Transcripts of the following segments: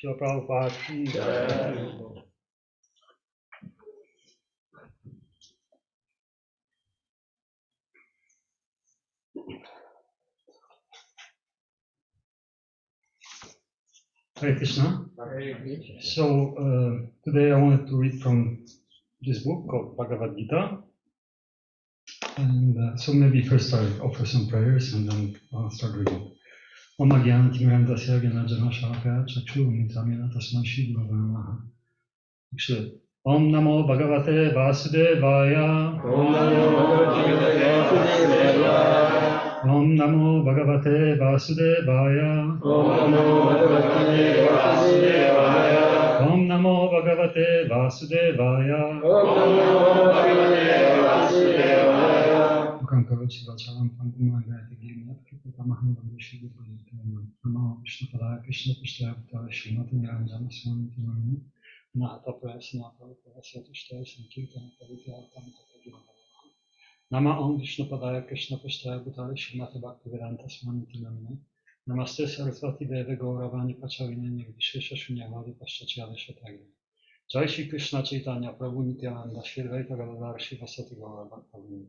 Srila Prabhupada ki jai. Hare Krishna. So today I wanted to read from this book called Bhagavad Gita. And so maybe first I offer some prayers and then I'll start reading. Om Agyan Timirandasya Gyanajana Shalakaya Chakshu Mitamina Tasmai Shri Gurave Namaha. Om Namo Bhagavate Vasudevaya. Om Namo Bhagavate Vasudevaya. Om Namo Bhagavate Vasudevaya. Mukhaṁ karoti vacharam pangumam jayate girinat kripatamaham vamdeshi gopalite Namo Vishnu Padaya Krishna Prasthaya Bhutale Srimati Niranjana Swamiti Namini Nahata Prayasana Prabhupada Tishtaya Sankirtana Pavityatam Tapajivana Nama Om Vishnu Padaya Krishna Prasthaya Bhutale Srimati Bhaktivedanta Swamiti Namini Namaste Saraswati Deve Gauravani Pachavine Nirvishesha Shunyavadi Paschachya Shatagri Jai Shri Krishna Chaitanya Prabhu Nityananda Shri Advaita Gadadhar Shivasati Gaura Bhaktavinda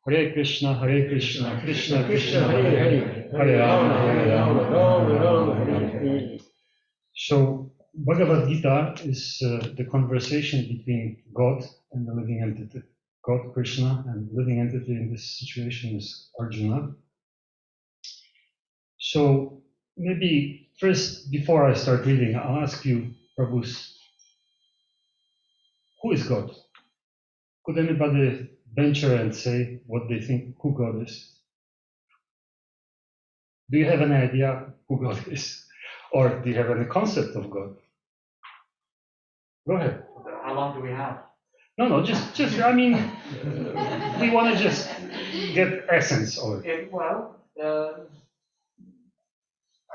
Hare Krishna, Krishna Krishna, Hare Hare, Hare Rama, Rama, Hare. So, Bhagavad Gita is the conversation between God and the living entity. God, Krishna, and living entity in this situation is Arjuna. So, maybe first, before I start reading, I'll ask you, Prabhus, who is God? Could anybody venture and say what they think who God is? Do you have an idea who God is? Or do you have any concept of God? Go ahead. How long do we have? No, just I mean, we want to just get essence of it.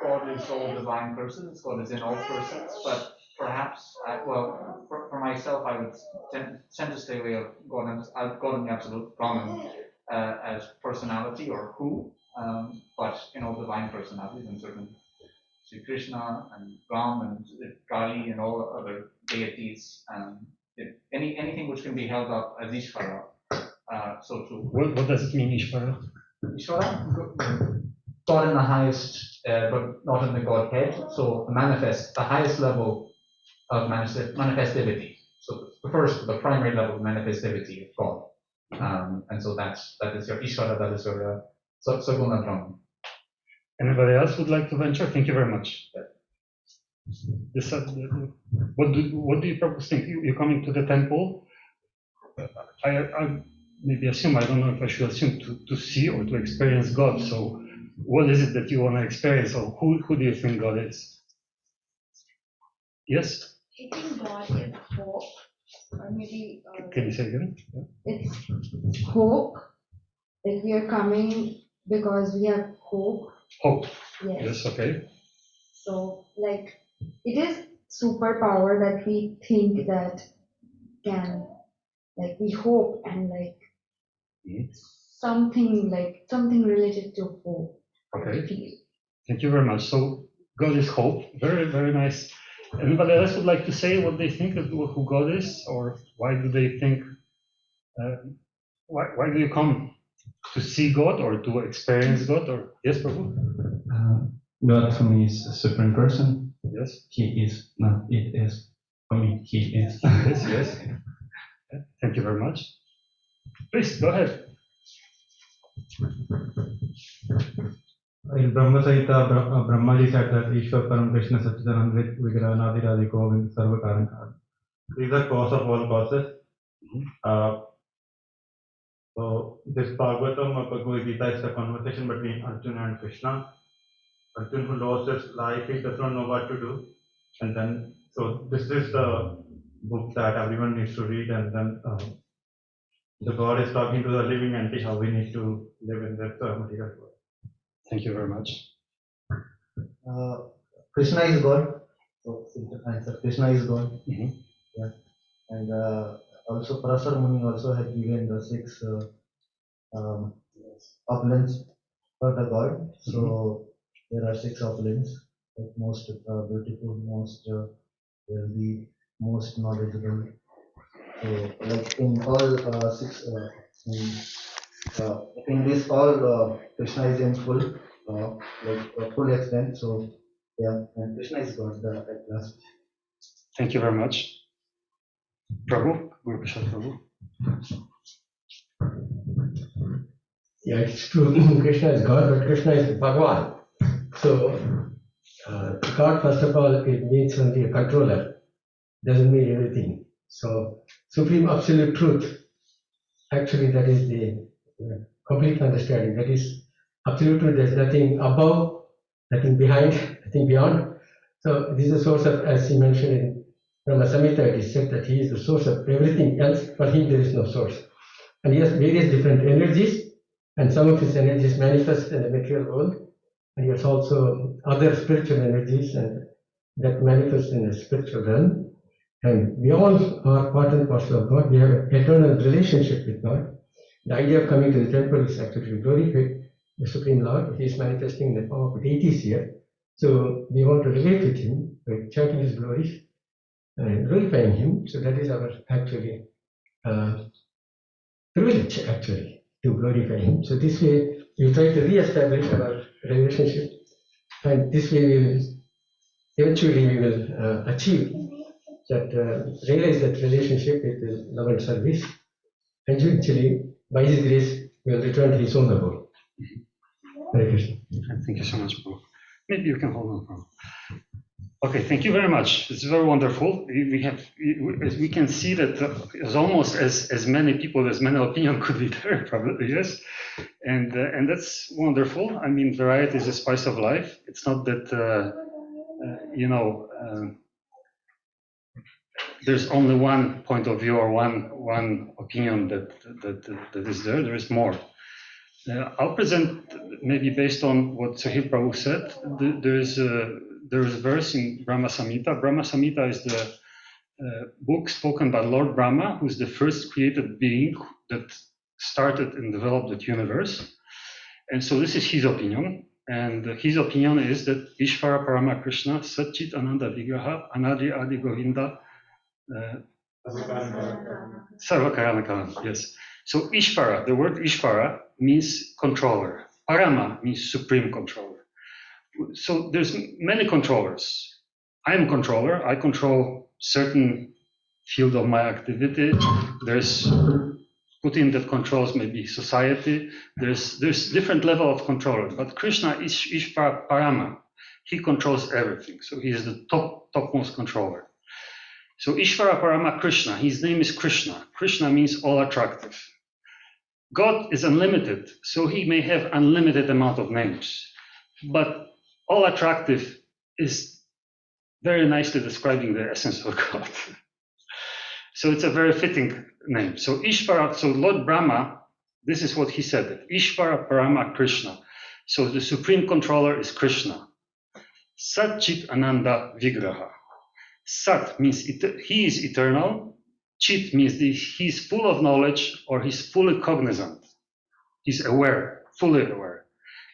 God is all divine persons, God is in all persons, but perhaps, for myself, I would tend to stay away of God in the absolute common as personality or who, but in all divine personalities, and certainly Sri Krishna and Ram and Kali and all other deities, anything which can be held up as Ishvara, so too. What does it mean, Ishvara? Ishvara? God in the highest, but not in the Godhead. So the highest level of manifestivity. So the primary level of manifestivity of God. And so that is your Ishvara, that is your Saguna Brahman. Anybody else would like to venture? Thank you very much. What do you probably think? You're coming to the temple. I maybe assume, I don't know if I should assume, to see or to experience God. So what is it that you want to experience, or who do you think God is? Yes? I think God is hope, or maybe... Can you say again? Yeah. It's hope, that we are coming because we have hope. Hope. Yes. Yes, okay. So, like, it is superpower that we think that can, like, we hope and, like, something related to hope. Okay. Thank you very much. So God is hope. Very, very nice. Anybody else would like to say what they think of who God is, or why do they think? Why do you come to see God or to experience God? Or yes, Prabhu. God for me is a supreme person. Yes. He is. No, it is. For me, he is. Yes. Thank you very much. Please go ahead. In Brahma Samhita, Brahmaji said that Ishwar Param Krishna Satchidananda Vigraha Nadiradi Govind Sarva Karan. These are cause of all causes. So this Bhagavatam or Bhagavad Gita is the conversation between Arjuna and Krishna. Arjuna who lost his life, he does not know what to do. And then, so this is the book that everyone needs to read, and then the God is talking to the living entity how we need to live in this material world. Thank you very much. Krishna is God. So simple answer. Krishna is God. Mm-hmm. Yeah. And also Parasar Muni also had given the 6 opulence for the God. So there are 6 opulence. like most beautiful, most wealthy, most knowledgeable. So like in all in this all Krishna is in full full extent. So yeah, and Krishna is God at last. Thank you very much. Prabhu, Guru Prasad Prabhu. Yeah, it's true. Krishna is God, but Krishna is Bhagavan. So, God, first of all, it means only a controller, doesn't mean everything. So, Supreme Absolute Truth, actually, that is the complete understanding. That is Absolute Truth, there's nothing above, nothing behind, nothing beyond. So, this is the source of, as he mentioned in Brahma Samhita, it is said that he is the source of everything else. For him, there is no source. And he has various different energies, and some of his energies manifest in the material world, and he has also other spiritual energies and that manifest in the spiritual realm. And we all are part and parcel of God. We have an eternal relationship with God. The idea of coming to the temple is actually to glorify the Supreme Lord. He is manifesting in the form of deities here. So we want to relate with him by chanting his glories and glorifying him. So that is our actually privilege actually to glorify him. So this way we try to re-establish our relationship, and this way we will eventually we will achieve that realize that relationship with the love and service, and eventually by his grace we will return to his own abode. Hare Krishna. Thank you so much, Prabhu. Maybe you can hold on, Prabhu. Okay, thank you very much. It's very wonderful. We can see that there's almost as many people, as many opinions could be there, probably, yes. And that's wonderful. I mean, variety is the spice of life. It's not that, there's only one point of view or one opinion that is there. There is more. I'll present, maybe based on what Sahib Prabhu said, there is a verse in Brahma Samhita. Brahma Samhita is the book spoken by Lord Brahma, who's the first created being that started and developed the universe. And so this is his opinion. And his opinion is that Ishvara Parama Krishna Satchit Ananda Vigraha Anadi Adi Govinda Sarvakarana Karan. Yes. So Ishvara, the word Ishvara means controller. Parama means supreme controller. So there's many controllers. I am controller. I control certain field of my activity. There's Putin that controls maybe society. There's different level of controller. But Krishna is Ishvara Parama. He controls everything. So he is the topmost controller. So Ishvara Parama Krishna, his name is Krishna. Krishna means all attractive. God is unlimited, so he may have unlimited amount of names. But all attractive is very nicely describing the essence of God. So it's a very fitting name. So Ishvara, so Lord Brahma, this is what he said, Ishvara Parama Krishna. So the supreme controller is Krishna. Sat Chit Ananda Vigraha. Sat means he is eternal. Chit means he's full of knowledge, or he's fully cognizant. He's aware, fully aware.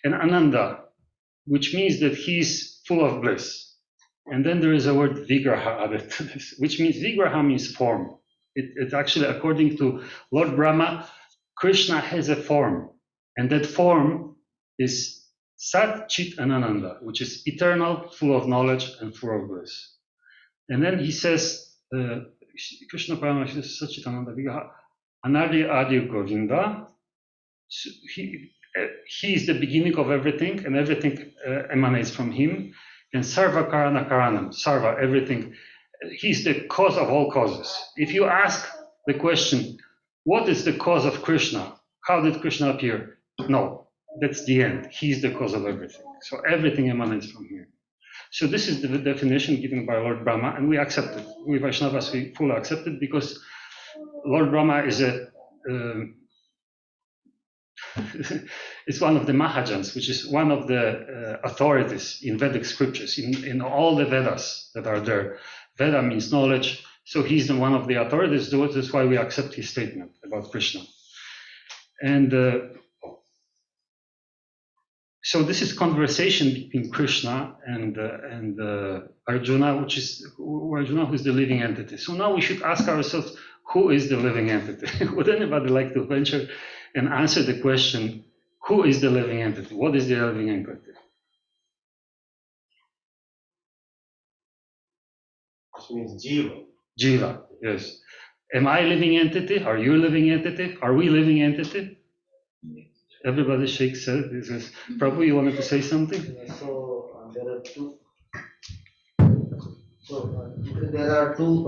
And Ananda, which means that he's full of bliss. And then there is a word Vigraha added to this, which means Vigraha means form. It actually, according to Lord Brahma, Krishna has a form. And that form is Sat, Chit, and Ananda, which is eternal, full of knowledge, and full of bliss. And then he says, Krishna Parama Satchitananda Vigraha Anadi Adi Govinda. So he is the beginning of everything, and everything emanates from him. And Sarva Karana Karanam, Sarva, everything. He's the cause of all causes. If you ask the question, what is the cause of Krishna? How did Krishna appear? No, that's the end. He's the cause of everything. So everything emanates from him. So this is the definition given by Lord Brahma, and we accept it. We Vaishnavas, we fully accept it, because Lord Brahma is it's one of the Mahajans, which is one of the authorities in Vedic scriptures, in all the Vedas that are there. Veda means knowledge, so he's one of the authorities. That's why we accept his statement about Krishna. And So this is conversation between Krishna and Arjuna, Arjuna, who is the living entity. So now we should ask ourselves, who is the living entity? Would anybody like to venture and answer the question, who is the living entity? What is the living entity? Which means jiva. Jiva, yes. Am I a living entity? Are you a living entity? Are we a living entity? Everybody shakes head. This is Prabhu, you wanted to say something? There are two. There are two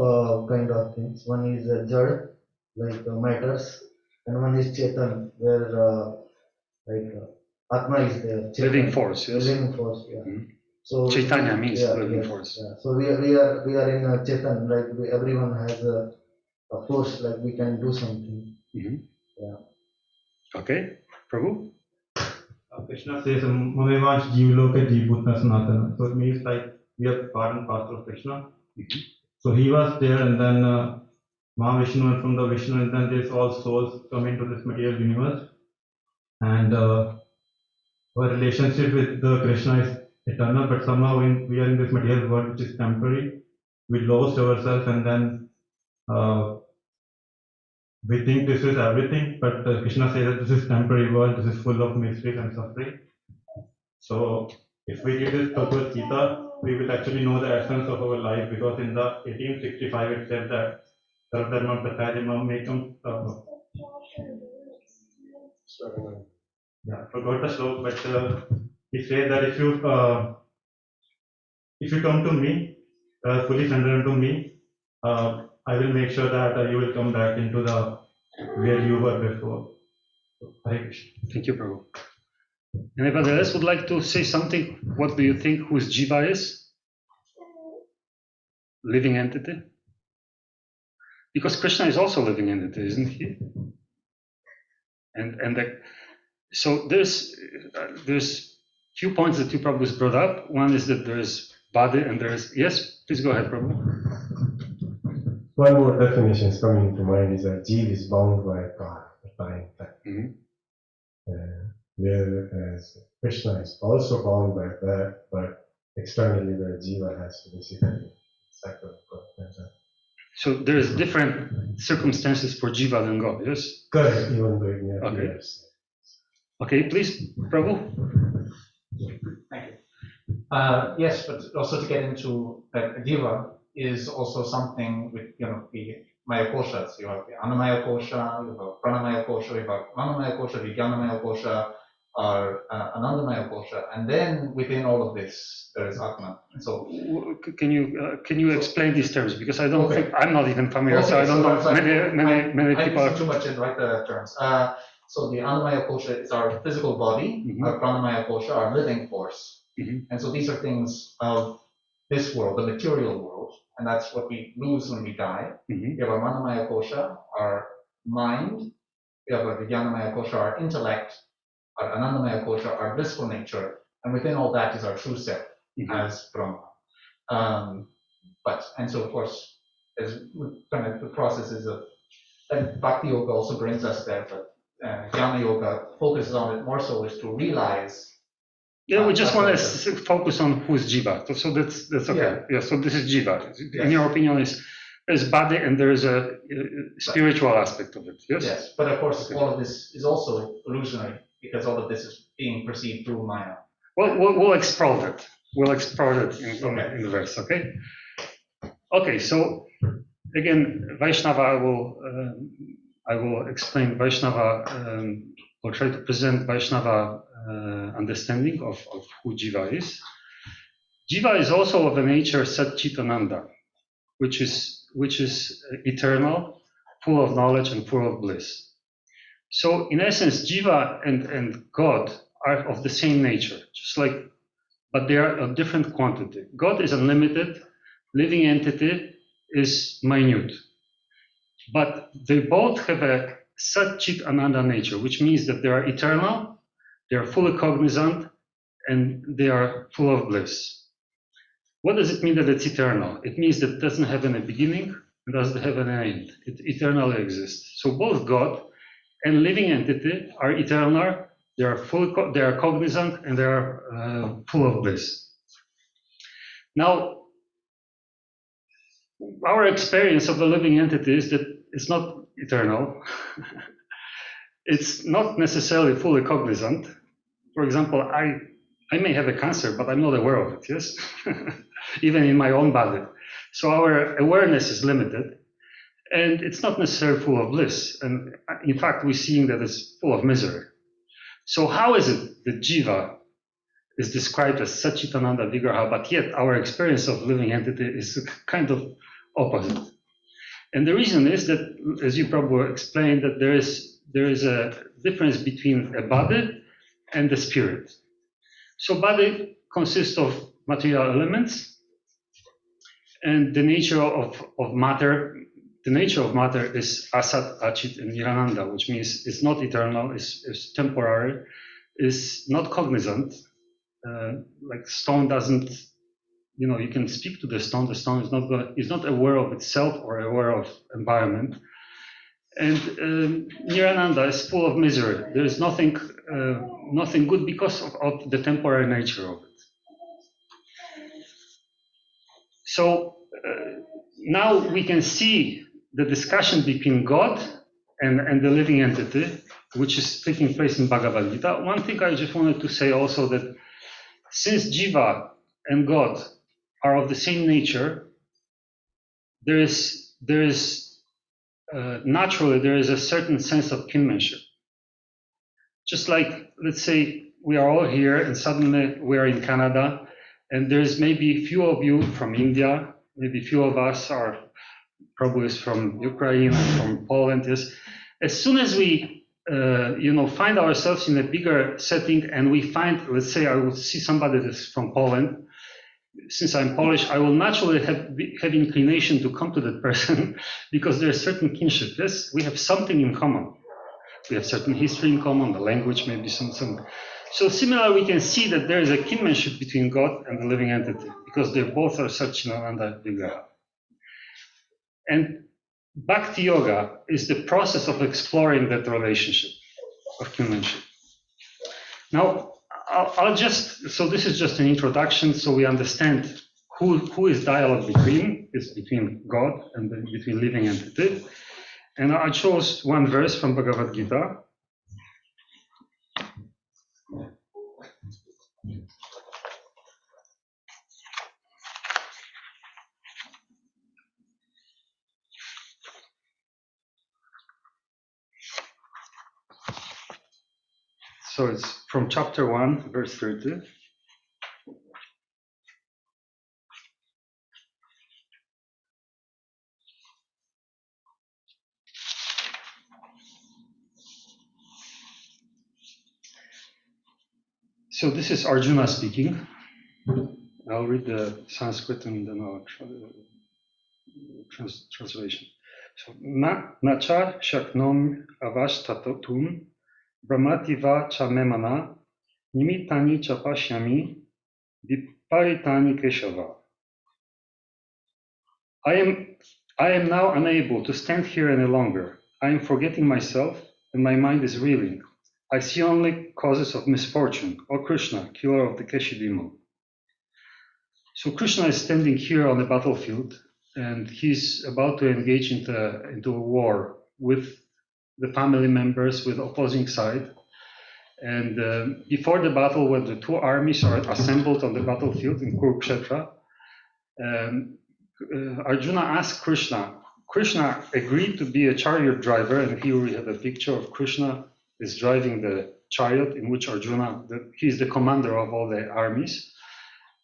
kind of things. One is jad, like matters, and one is chetan, where atma is there. Chetan, Living force, yes. Living force, yeah. Mhm. So Chaitanya means living yes, force. yeah. So we are in chetan, like everyone has a force, like we can do something. Mhm. Yeah. Okay, Prabhu? Krishna says, Mamevansh Jivloka Jivbhutna Sanatana. So it means like we are part and parcel of Krishna. So he was there, and then Mahavishnu, and from the Vishnu, and then there's all souls come into this material universe. And our relationship with the Krishna is eternal, but somehow we are in this material world which is temporary. We lost ourselves, and then we think this is everything, but Krishna says that this is temporary world, this is full of mysteries and suffering. So if we read this Bhagavad Gita, we will actually know the essence of our life, because in the 1865 it said that Sarvadharma Prasadimam Mekam. Yeah, forgot the slok, but he said that if you come to me, fully surrender unto me, I will make sure that you will come back into the where you were before. Hare Krishna. Thank you, Prabhu. Anybody else would like to say something? What do you think whose jiva is? Living entity? Because Krishna is also a living entity, isn't he? So there's few points that you Prabhu has brought up. One is that there is body and there is, yes, please go ahead, Prabhu. One more definition is coming to mind is that Jeev is bound by time. Whereas Krishna is also bound by that, but externally the Jiva has to basically sacrifice. So there is different circumstances for jiva than God, yes? Correct, even though Okay. Yes. Okay, please, Prabhu. Thank you. Yes, but also to get into that jiva is also something with, the Maya koshas. You have the Annamaya kosha, you have Pranamaya kosha, you have Manomaya kosha, Vijnanamaya kosha, or Anandamaya kosha, and then within all of this there is Atman. So Can you explain these terms, because I don't think I'm not even familiar, so I Okay, don't know. so Many I people use are. too much in right terms. So the Annamaya kosha is our physical body, Mhm. our Pranamaya kosha, our living force, Mhm. and so these are things of this world, the material world, and that's what we lose when we die. Mhm. We have our Manomaya kosha, our mind. We have our Vijnanamaya kosha, our intellect, our Anandamaya kosha, our blissful nature, and within all that is our true self Mhm. as Brahma. And so of course, as kind of the processes of, and Bhakti Yoga also brings us there, but Jnana Yoga focuses on it more so is to realize. Yeah, we just want that's to focus on who is jiva. So that's okay. Yeah. So this is jiva. In your opinion, there's body and there is a spiritual aspect of it. Yes. Yes, but of course, all of this is also illusionary because all of this is being perceived through Maya. Well, we'll explore that. We'll explore that in the verse. Okay. Okay. So again, Vaishnava, I will explain Vaishnava. I'll try to present Vaishnava understanding of who jiva is. Jiva is also of a nature Sat Chit Ananda, which is eternal, full of knowledge and full of bliss. So in essence, jiva and God are of the same nature, but they are of different quantity. God is unlimited, living entity is minute. But they both have a Sat Chit Ananda nature, which means that they are eternal, they are fully cognizant, and they are full of bliss. What does it mean that it's eternal? It means that it doesn't have any beginning and doesn't have any end. It eternally exists. So both God and living entity are eternal, They are cognizant, and they are full of bliss. Now, our experience of the living entity is that it's not eternal. It's not necessarily fully cognizant. For example, I may have a cancer, but I'm not aware of it, yes? Even in my own body. So our awareness is limited, and it's not necessarily full of bliss. And in fact, we're seeing that it's full of misery. So how is it that Jiva is described as Satchitananda Vigraha, but yet our experience of living entity is kind of opposite? And the reason is that, as you probably explained, that there is a difference between a body and the spirit. So body consists of material elements, and the nature of matter is Asat, Achit, and Nirananda, which means it's not eternal, it's temporary, is not cognizant. Like stone doesn't, you can speak to the stone is not aware of itself or aware of environment. And Nirananda is full of misery. There is nothing good because of the temporary nature of it. So now we can see the discussion between God and the living entity, which is taking place in Bhagavad Gita. One thing I just wanted to say also, that since Jiva and God are of the same nature, naturally there is a certain sense of kinship. Just like, let's say we are all here and suddenly we are in Canada, and there's maybe few of you from India, maybe few of us are probably from Ukraine, from Poland. Yes. As soon as we find ourselves in a bigger setting, and we find, let's say I would see somebody that's from Poland, since I'm Polish, I will naturally have inclination to come to that person because there's certain kinship. Yes, we have something in common. We have certain history in common, the language, maybe some. So similarly, we can see that there is a kinship between God and the living entity because they both are Satchitananda Vigraha. And Bhakti Yoga is the process of exploring that relationship of kinship. Now, so this is just an introduction, so we understand who is dialogue between. It's between God and between living entity. And I chose one verse from Bhagavad Gita. So it's from chapter 1, verse 30. So this is Arjuna speaking. I'll read the Sanskrit and then I'll translation. So, Nacha shaknom avashtatatum brahmativa cha memana nimitani cha pashyami viparitani keshava. I am now unable to stand here any longer. I am forgetting myself and my mind is reeling. I see only causes of misfortune. O Krishna, killer of the Keshi demon. So Krishna is standing here on the battlefield, and he's about to engage into a war with the family members, with opposing side. And before the battle, when the two armies are assembled on the battlefield in Kurukshetra, Arjuna asked Krishna. Krishna agreed to be a chariot driver, and here we have a picture of Krishna is driving the chariot in which Arjuna, he's the commander of all the armies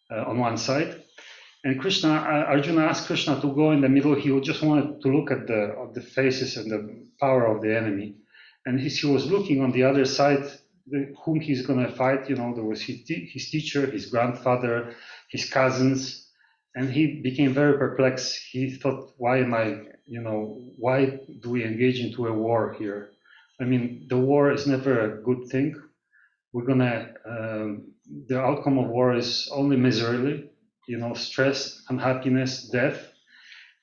on one side. And Arjuna asked Krishna to go in the middle. He just wanted to look at the faces and the power of the enemy. And he was looking on the other side, whom he's going to fight. There was his teacher, his grandfather, his cousins. And he became very perplexed. He thought, why do we engage into a war here? I mean, the war is never a good thing. The outcome of war is only misery, stress, unhappiness, death.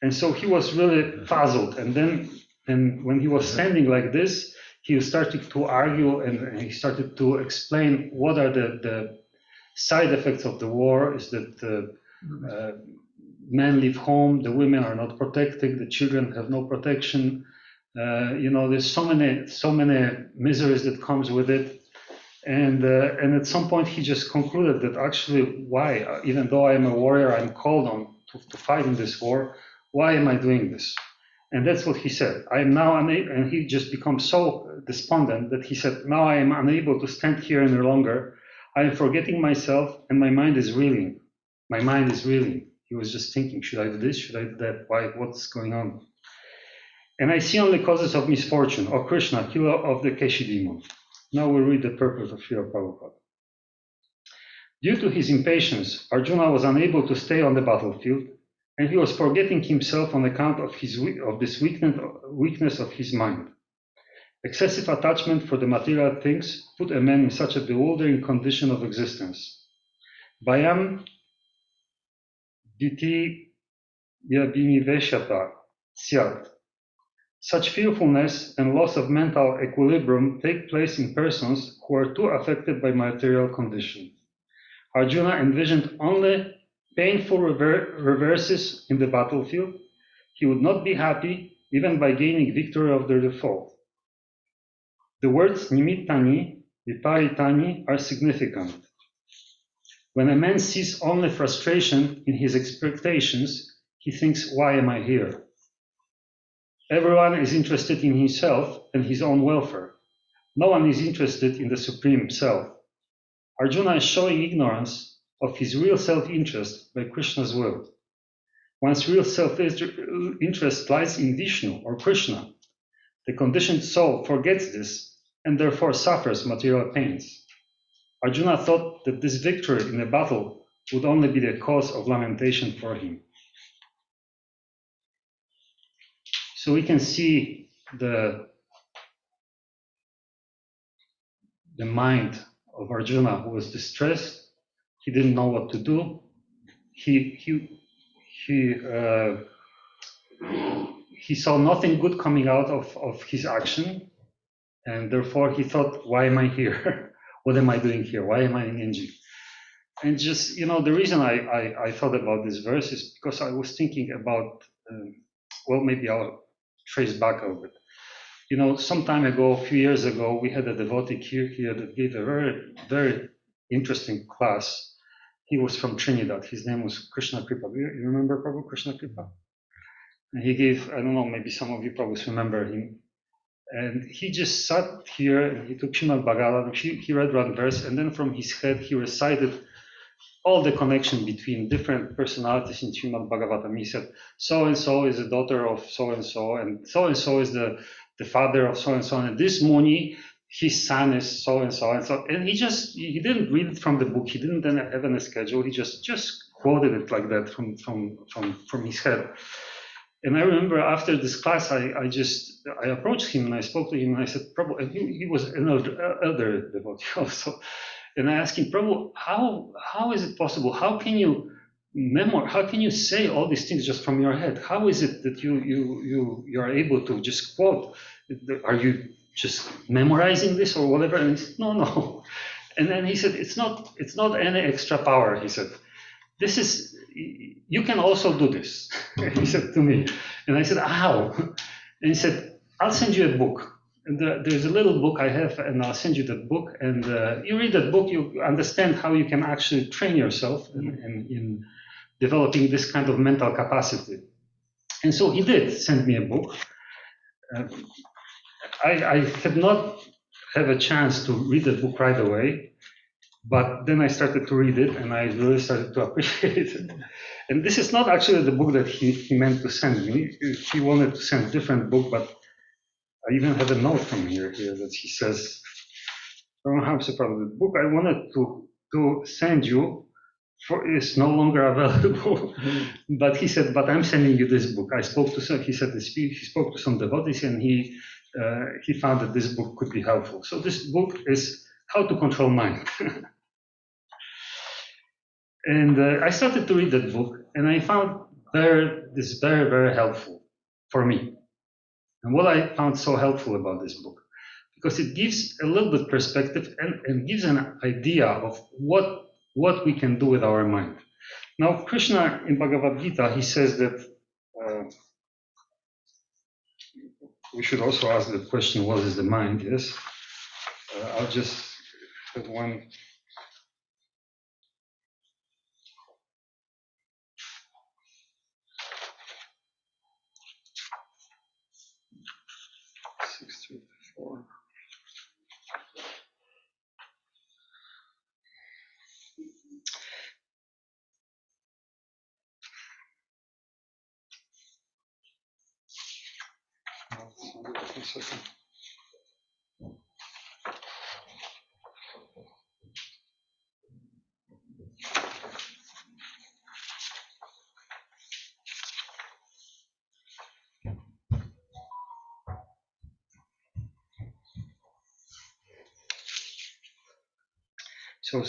And so he was really puzzled. And then when he was standing like this, he started to argue and he started to explain what are the side effects of the war, is that men leave home, the women are not protected, the children have no protection. There's so many miseries that comes with it. And at some point he just concluded that actually, why, even though I am a warrior, I'm called on to fight in this war, why am I doing this? And that's what he said. I am now unable, and he just becomes so despondent that he said, now I am unable to stand here any longer. I am forgetting myself and my mind is reeling. My mind is reeling. He was just thinking, should I do this? Should I do that? Why? What's going on? And I see only causes of misfortune. O Krishna, killer of the Keshi demon. Now we read the purpose of Srila Prabhupada. Due to his impatience, Arjuna was unable to stay on the battlefield, and he was forgetting himself on account of this weakness of his mind. Excessive attachment for the material things put a man in such a bewildering condition of existence. Vayam diti vyabhiniveshata syat. Such fearfulness and loss of mental equilibrium take place in persons who are too affected by material condition. Arjuna envisioned only painful reverses in the battlefield. He would not be happy even by gaining victory over the foe. The words nimittani, viparitani are significant. When a man sees only frustration in his expectations, he thinks, why am I here? Everyone is interested in himself and his own welfare. No one is interested in the Supreme Self. Arjuna is showing ignorance of his real self-interest by Krishna's will. One's real self-interest lies in Vishnu or Krishna. The conditioned soul forgets this and therefore suffers material pains. Arjuna thought that this victory in a battle would only be the cause of lamentation for him. So we can see the mind of Arjuna, who was distressed. He didn't know what to do. He saw nothing good coming out of his action, and therefore he thought, why am I here? What am I doing here? Why am I engaging? And just, the reason I thought about this verse is because I was thinking about, maybe I'll trace back a little bit. Some time ago, a few years ago, we had a devotee here that gave a very, very interesting class. He was from Trinidad. His name was Krishna Kripa. You remember Prabhu Krishna Kripa? And he gave, I don't know, maybe some of you probably remember him. And he just sat here and he took Srimad Bhagavatam. He read one verse, and then from his head he recited all the connection between different personalities in Srimad Bhagavatam. He said, so-and-so is the daughter of so-and-so is the father of so-and-so, and this Muni, his son is so-and-so, and so. And he didn't read it from the book. He didn't then have any schedule. He just quoted it like that from his head. And I remember after this class, I approached him and I spoke to him and I said, Prabhu, and he was an elder devotee also. And I asked him, Prabhu, how is it possible? How can you say all these things just from your head? How is it that you are able to just quote? Are you just memorizing this or whatever? And he said, no. And then he said, it's not any extra power. He said, you can also do this. He said to me. And I said, how? And he said, I'll send you a book. And there's a little book I have, and I'll send you that book. And you read that book, you understand how you can actually train yourself in developing this kind of mental capacity. And so he did send me a book. I had not have a chance to read the book right away, but then I started to read it, and I really started to appreciate it. And this is not actually the book that he meant to send me. He wanted to send a different book, but I even have a note from here that he says, Paramahamsa Prabhu, the book I wanted to send you is no longer available. But he said, but I'm sending you this book. He said he spoke to some devotees, and he found that this book could be helpful. So this book is How to Control Mind. And I started to read that book, and I found this very, very helpful for me. And what I found so helpful about this book, because it gives a little bit perspective and gives an idea of what we can do with our mind. Now, Krishna in Bhagavad Gita, he says that we should also ask the question, what is the mind? Yes. I'll just have one. Six, 3, 4. So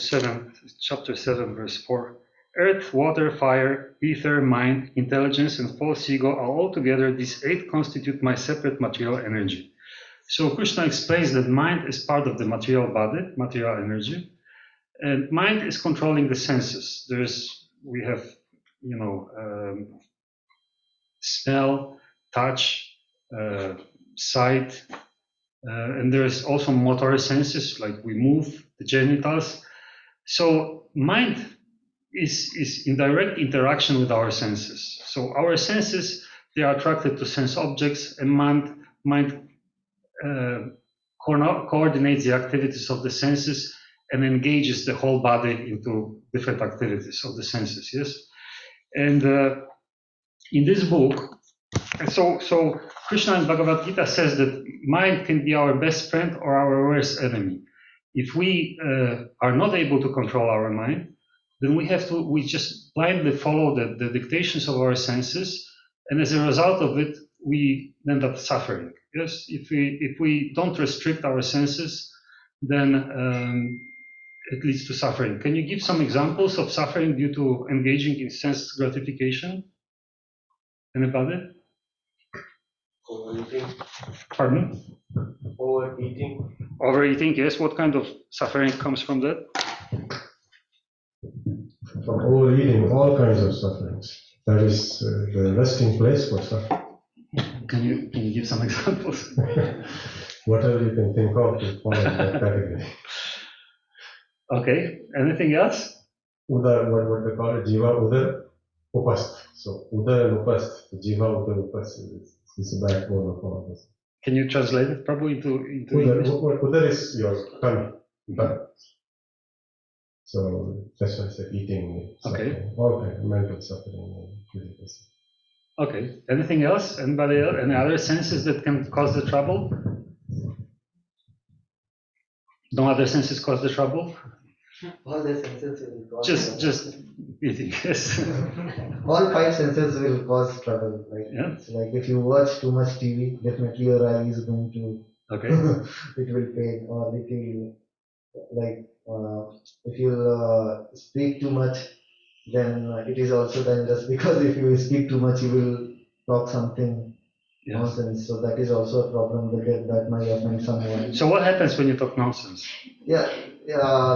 chapter 7, verse 4. Earth, water, fire, ether, mind, intelligence, and false ego are all together. These 8 constitute my separate material energy. So Krishna explains that mind is part of the material body, material energy, and mind is controlling the senses. We have, smell, touch, sight, and there's also motor senses, like we move the genitals. So mind is in direct interaction with our senses. So our senses, they are attracted to sense objects, and mind coordinates the activities of the senses and engages the whole body into different activities of the senses. Yes, and in this book, so Krishna in Bhagavad Gita says that mind can be our best friend or our worst enemy. If we are not able to control our mind, then we just blindly follow the dictations of our senses, and as a result of it, we end up suffering. Yes, if we don't restrict our senses, then it leads to suffering. Can you give some examples of suffering due to engaging in sense gratification? Anybody? Overeating. Pardon? Overeating. Overeating, yes. What kind of suffering comes from that? From overeating, all kinds of sufferings. That is the resting place for suffering. Can you give some examples? Whatever you can think of to fall in that category. Okay. Anything else? Udar, what they call it, Jiva Udar Upast. So Udar and Upast, Jiva Udar Upast is the backbone of all this. Can you translate it, Prabhu, into Udar, English? Udar is your tummy. So that's why I said eating, suffering, Okay. all kinds of mental suffering and physical suffering. Okay. Anything else? Anybody else? Any other senses that can cause the trouble? No other senses cause the trouble? All the senses will cause Just eating, yes. all 5 senses will cause trouble. Like, Yeah. it's like if you watch too much TV, definitely your eye is going to, Okay. it will pain, or it will, like, if you speak too much, then it is also dangerous, because if you speak too much, you will talk something Yes. nonsense. So that is also a problem that might offend someone. So what happens when you talk nonsense? Yeah,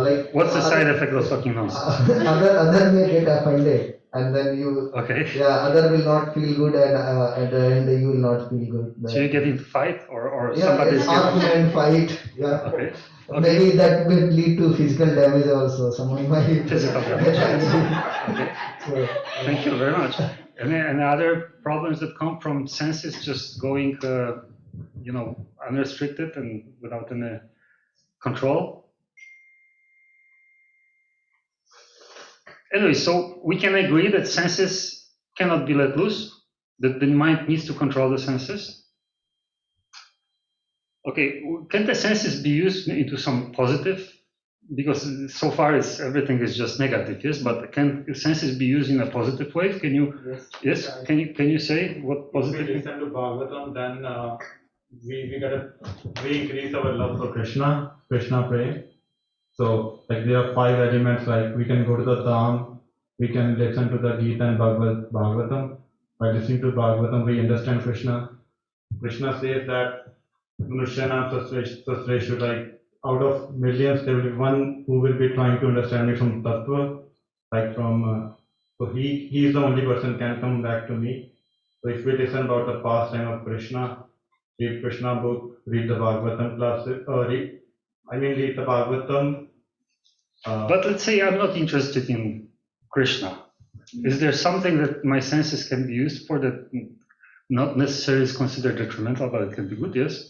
like. What's the side effect of talking nonsense? Other may get offended, and then you. Okay. Yeah, other will not feel good, and at the end you will not feel good. So you get into fight, or Yeah, somebody's argument, fight. Yeah. Okay. Maybe that will lead to physical damage also. Someone might. Physical damage. Okay. So, Thank you very much. And other problems that come from senses just going, unrestricted and without any control. Anyway, so we can agree that senses cannot be let loose, that the mind needs to control the senses. Okay, can the senses be used into some positive? Because so far everything is just negative, yes. But can senses be used in a positive way? Can you? Yes. Can you say what positive? If we listen to Bhagavatam, then we increase our love for Krishna praying. So like there are 5 elements. Like we can go to the Dham, we can listen to the Gita and Bhagavatam. By listening to Bhagavatam, we understand Krishna. Krishna says that Manushyana Sasreshu, like out of millions, there will be one who will be trying to understand me from Tattva, like from, so he is the only person can come back to me. So if we listen about the pastime of Krishna, read Krishna book, read the Bhagavatam classes, read the Bhagavatam. But let's say I'm not interested in Krishna. Is there something that my senses can be used for that not necessarily is considered detrimental, but it can be good, yes?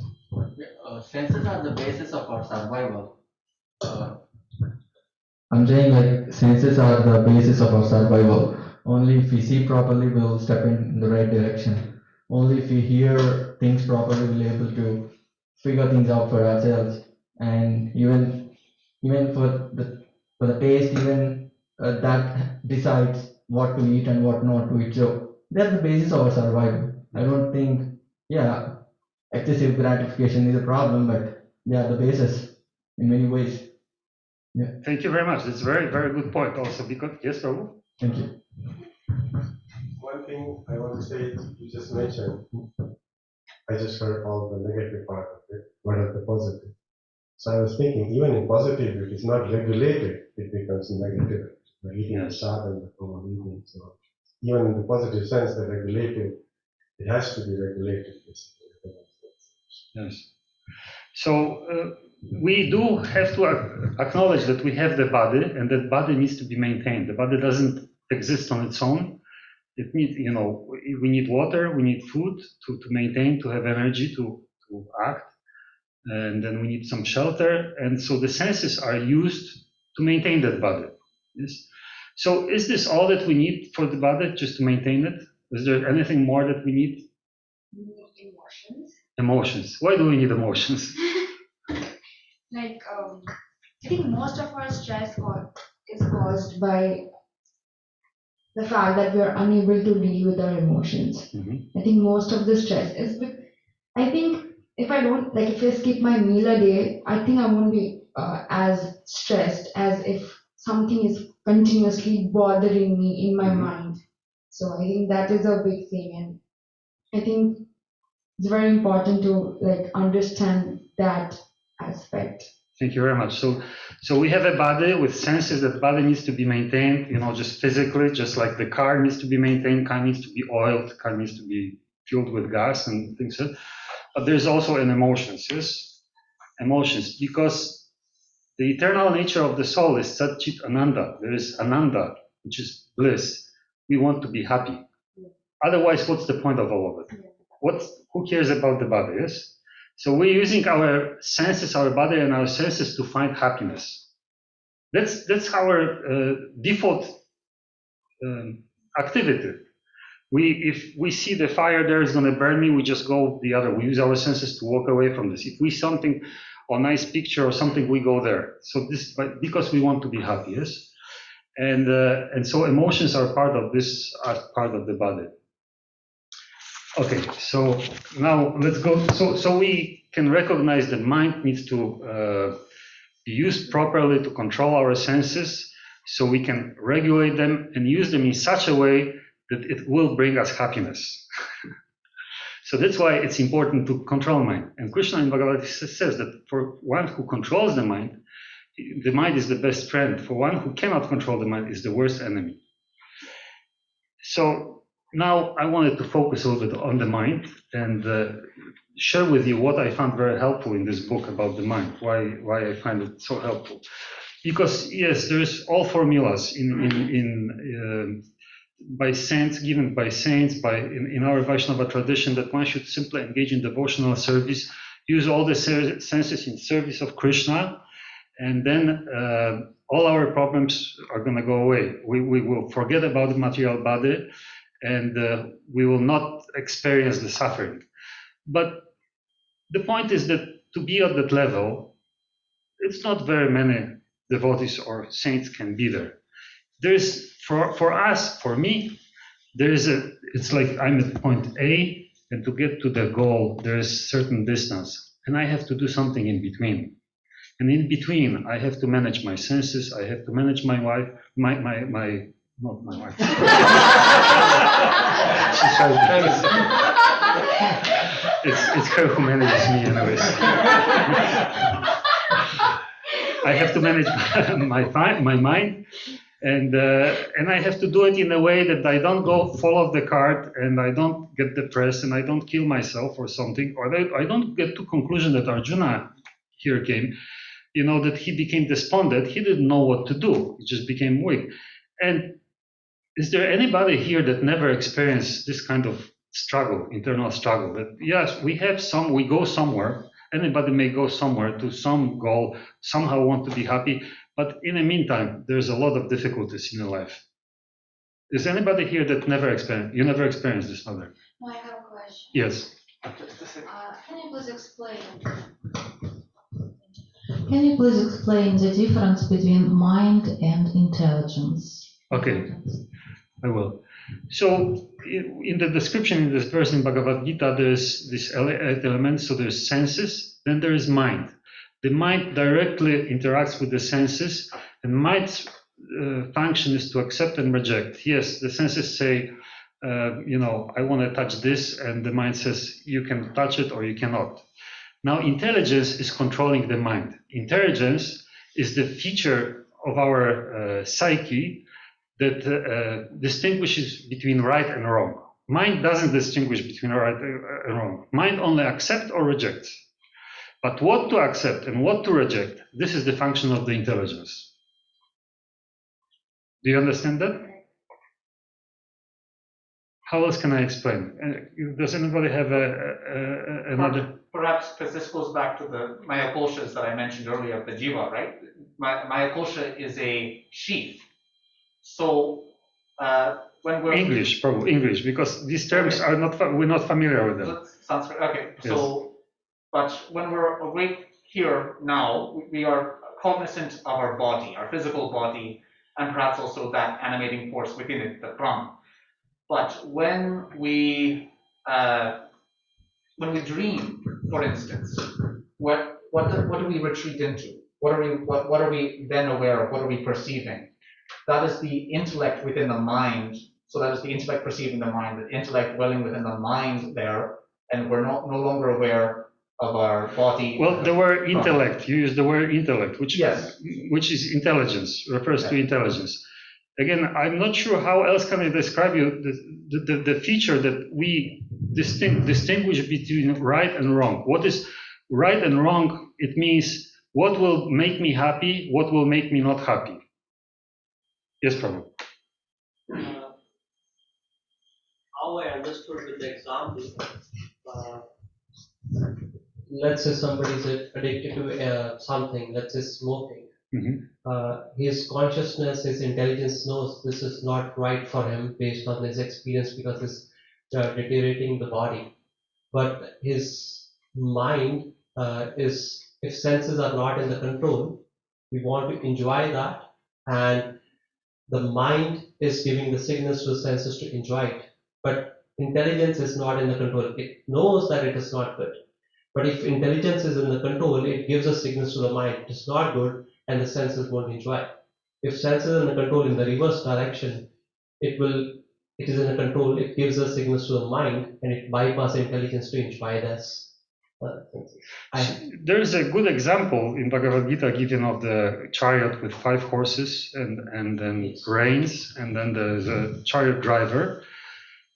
Senses are the basis of our survival. I'm saying like senses are the basis of our survival. Only if we see properly, we'll step in the right direction. Only if we hear things properly, we'll be able to figure things out for ourselves. And even for the taste, even that decides what to eat and what not to eat. So that's the basis of our survival. I don't think, yeah, excessive gratification is a problem, but they are the basis in many ways. Yeah. Thank you very much. It's a very, very good point also because, yes, Prabhu? Thank you. One thing I want to say, you just mentioned, I just heard all the negative part of it. What are the positive? So I was thinking, even in positive, if it's not regulated, it becomes negative. Like eating Yes. sadhana or eating. So even in the positive sense, the regulative, it has to be regulated. Basically. Yes. So we do have to acknowledge that we have the body, and that body needs to be maintained. The body doesn't exist on its own. It needs, we need water, we need food to maintain, to have energy to act, and then we need some shelter. And so the senses are used to maintain that body. Yes. So is this all that we need for the body, just to maintain it? Is there anything more that we need? We need emotions. Emotions. Why do we need emotions? Like, I think most of our stress is caused by the fact that we are unable to deal with our emotions. I think most of the stress is I think if I skip my meal a day, I think I won't be as stressed as if something is continuously bothering me in my mind. So I think that is a big thing, and I think it's very important to understand that aspect. Thank you very much. So we have a body with senses. That body needs to be maintained, just physically, just like the car needs to be maintained, car needs to be oiled, car needs to be filled with gas and things like that. But there's also an emotions, yes? Emotions, because the eternal nature of the soul is Satchit Ananda. There is Ananda, which is bliss. We want to be happy. Otherwise, what's the point of all of it? Who cares about the body, yes? So we're using our senses, our body and our senses to find happiness. That's our default activity. If we see the fire there is going to burn me, we just go the other. We use our senses to walk away from this. If we see something, or nice picture or something, we go there. So this, because we want to be happy, yes? And so emotions are part of this, are part of the body. Okay, so now let's go. So we can recognize that mind needs to be used properly to control our senses, so we can regulate them and use them in such a way that it will bring us happiness. So that's why it's important to control mind. And Krishna in Bhagavad Gita says that for one who controls the mind is the best friend. For one who cannot control the mind is the worst enemy. So now I wanted to focus a little bit on the mind and share with you what I found very helpful in this book about the mind, why I find it so helpful. Because yes, there's all formulas by saints, given by saints, in our Vaishnava tradition, that one should simply engage in devotional service, use all the senses in service of Krishna, and then all our problems are going to go away. We will forget about the material body, and we will not experience the suffering. But the point is that to be at that level, it's not very many devotees or saints can be there. There's, for us, for me, it's like I'm at point A, and to get to the goal, there's certain distance, and I have to do something in between. And in between, I have to manage my senses, I have to manage my wife, not my wife. She's It's her who manages me anyways. I have to manage my mind, and I have to do it in a way that I don't go fall off the cart, and I don't get depressed, and I don't kill myself or something, or I don't get to conclusion that Arjuna here came, that he became despondent. He didn't know what to do. He just became weak. And is there anybody here that never experienced this kind of struggle, internal struggle? That yes, we go somewhere. Anybody may go somewhere to some goal, somehow want to be happy, but in the meantime, there's a lot of difficulties in your life. Is anybody here that never experienced? You never experienced this, Mother? No, I have a question. Yes. Can you please explain? Can you please explain the difference between mind and intelligence? Okay, I will. So in the description in this verse in Bhagavad Gita, there's this 8 elements. So there's senses, then there is mind. The mind directly interacts with the senses, and mind's function is to accept and reject. Yes, the senses say, I want to touch this, and the mind says you can touch it or you cannot. Now, intelligence is controlling the mind. Intelligence is the feature of our psyche that distinguishes between right and wrong. Mind doesn't distinguish between right and wrong. Mind only accepts or rejects. But what to accept and what to reject, this is the function of the intelligence. Do you understand that? How else can I explain? Does anybody have another? Perhaps because this goes back to the Maya koshas that I mentioned earlier, the jiva, right? Maya kosha is a sheath. So when we're English, Prabhu, English, because these terms are not, we're not familiar with them. Sanskrit, okay. Yes. So, but when we're awake here now, we are cognizant of our body, our physical body, and perhaps also that animating force within it, the prana. But when we dream, for instance, what do we retreat into? What are we then aware of? What are we perceiving? That is the intellect within the mind. So that is the intellect perceiving the mind, the intellect dwelling within the mind there, and we're no longer aware of our body. Well, the word intellect, you use the word intellect, which yes, which is intelligence, refers to intelligence. Again, I'm not sure how else can I describe you the feature that we distinguish between right and wrong. What is right and wrong? It means what will make me happy, what will make me not happy. Yes, Prabhu. How I understood with the example, let's say somebody is addicted to something, let's say smoking. His consciousness, his intelligence knows this is not right for him based on his experience because it's deteriorating the body. But his mind is, if senses are not in the control, we want to enjoy that, and the mind is giving the signals to the senses to enjoy it. But intelligence is not in the control. It knows that it is not good. But if intelligence is in the control, it gives us signals to the mind. It is not good, and the senses won't enjoy it. If senses are in the control in the reverse direction, it is in the control, it gives us signals to the mind, and it bypasses intelligence to enjoy this. There is a good example in Bhagavad Gita given of the chariot with 5 horses and then reins, and then there's a chariot driver.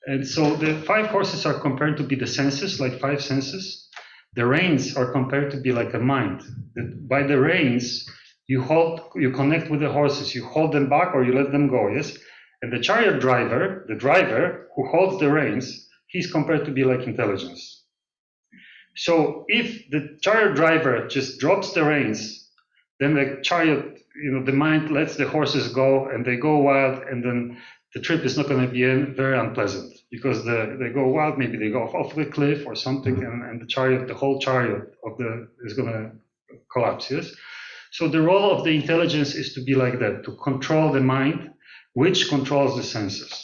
And so the 5 horses are compared to be the senses, like 5 senses. The reins are compared to be like a mind. By the reins, you connect with the horses, you hold them back or you let them go, yes? And the chariot driver, the driver who holds the reins, he's compared to be like intelligence. So if the chariot driver just drops the reins, then the chariot, the mind lets the horses go and they go wild, and then the trip is not going to be very unpleasant because they go wild, maybe they go off the cliff or something, and the whole chariot is going to collapse, yes? So the role of the intelligence is to be like that, to control the mind, which controls the senses.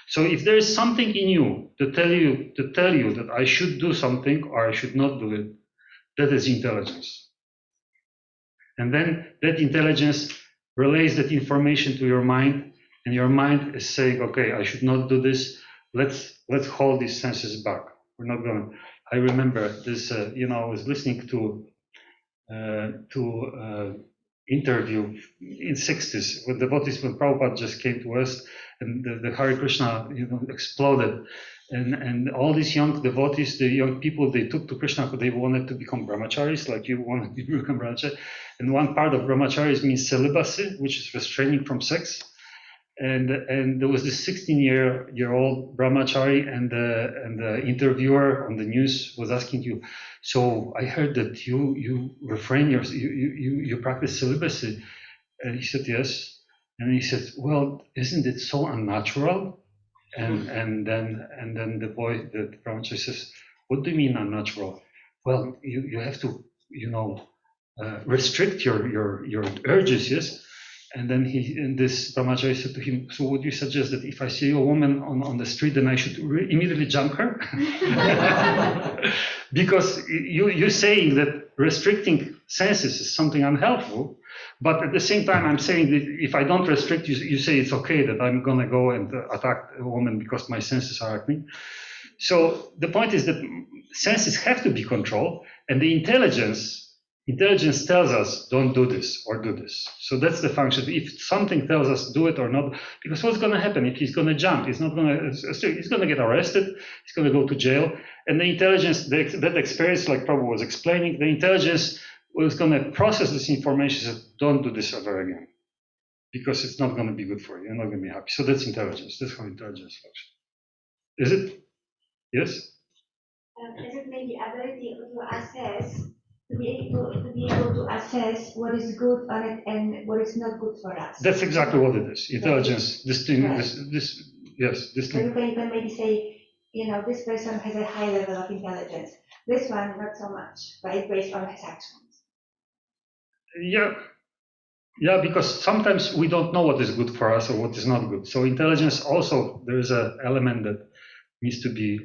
So if there is something in you to tell you that I should do something or I should not do it, that is intelligence. And then that intelligence relays that information to your mind, and your mind is saying, okay, I should not do this. Let's hold these senses back. we're not going. I remember this. I was listening to interview in 60s with devotees when Prabhupada just came to West, and the Hare Krishna exploded, and all these young devotees, the young people, they took to Krishna because they wanted to become brahmacharis, like you wanted to become brahmachari. And one part of brahmacharis means celibacy, which is restraining from sex. And there was this 16-year-old brahmachari, and the interviewer on the news was asking you, so I heard that you refrain you practice celibacy, and he said yes, and he said, well, isn't it so unnatural? And then the brahmachari says, what do you mean unnatural? Well, you have to restrict your urges, yes. And then this brahmachari said to him, so would you suggest that if I see a woman on the street, then I should immediately jump her? Because you're saying that restricting senses is something unhelpful, but at the same time, I'm saying that if I don't restrict, you say it's okay that I'm going to go and attack a woman because my senses are acting. So the point is that senses have to be controlled, and the intelligence tells us don't do this or do this. So that's the function. If something tells us do it or not, because what's going to happen if he's going to jump? He's not going to. He's going to get arrested. He's going to go to jail. And the intelligence, that experience, like Prabhu was explaining, the intelligence was going to process this information. Said, don't do this ever again, because it's not going to be good for you. You're not going to be happy. So that's intelligence. That's how intelligence functions. Is it? Yes. Is it maybe ability to assess? To be able to assess what is good on it and what is not good for us. That's exactly what it is. Intelligence, this thing, right. this thing. So you can maybe say, this person has a high level of intelligence. This one, not so much, right, based on his actions. Yeah, because sometimes we don't know what is good for us or what is not good. So intelligence also, there is an element that needs to be,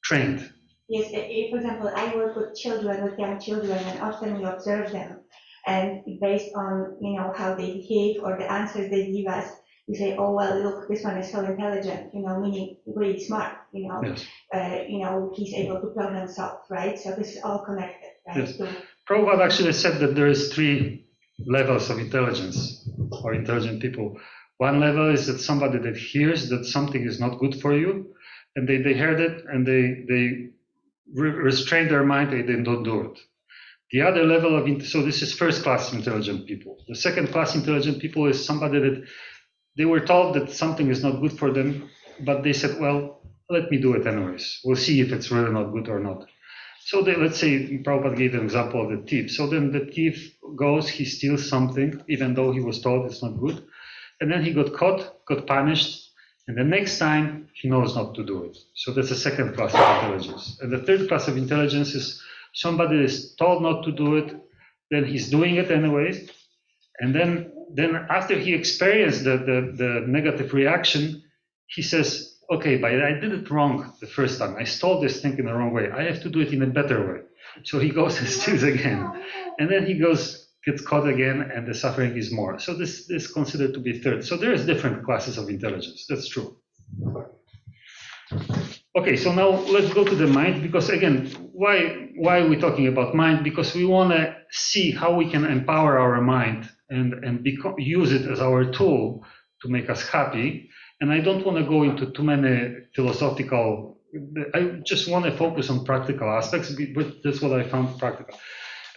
trained. Yes, for example, I work with young children, and often we observe them, and based on how they behave or the answers they give us, we say, oh well, look, this one is so intelligent, meaning really smart, Yes. He's able to problem solve, right? So this is all connected, right? Yes. Prabhupada actually said that there is 3 levels of intelligence or intelligent people. One level is that somebody that hears that something is not good for you, and they heard it and they restrain their mind and they don't do it. The other level of, so this is first class intelligent people. The second class intelligent people is somebody that they were told that something is not good for them, but they said, well, let me do it anyways. We'll see if it's really not good or not. So let's say Prabhupada gave an example of the thief. So then the thief goes, he steals something, even though he was told it's not good. And then he got caught, got punished. And the next time, he knows not to do it. So that's the second class of intelligence. And the third class of intelligence is somebody is told not to do it, then he's doing it anyways. And then after he experienced the negative reaction, he says, okay, but I did it wrong the first time. I stole this thing in the wrong way. I have to do it in a better way. So he goes and steals again. And then he gets caught again, and the suffering is more. So this is considered to be third. So there is different classes of intelligence. That's true. Okay, so now let's go to the mind, because again, why are we talking about mind? Because we want to see how we can empower our mind and use it as our tool to make us happy. And I don't want to go into too many philosophical, I just want to focus on practical aspects, but that's what I found practical.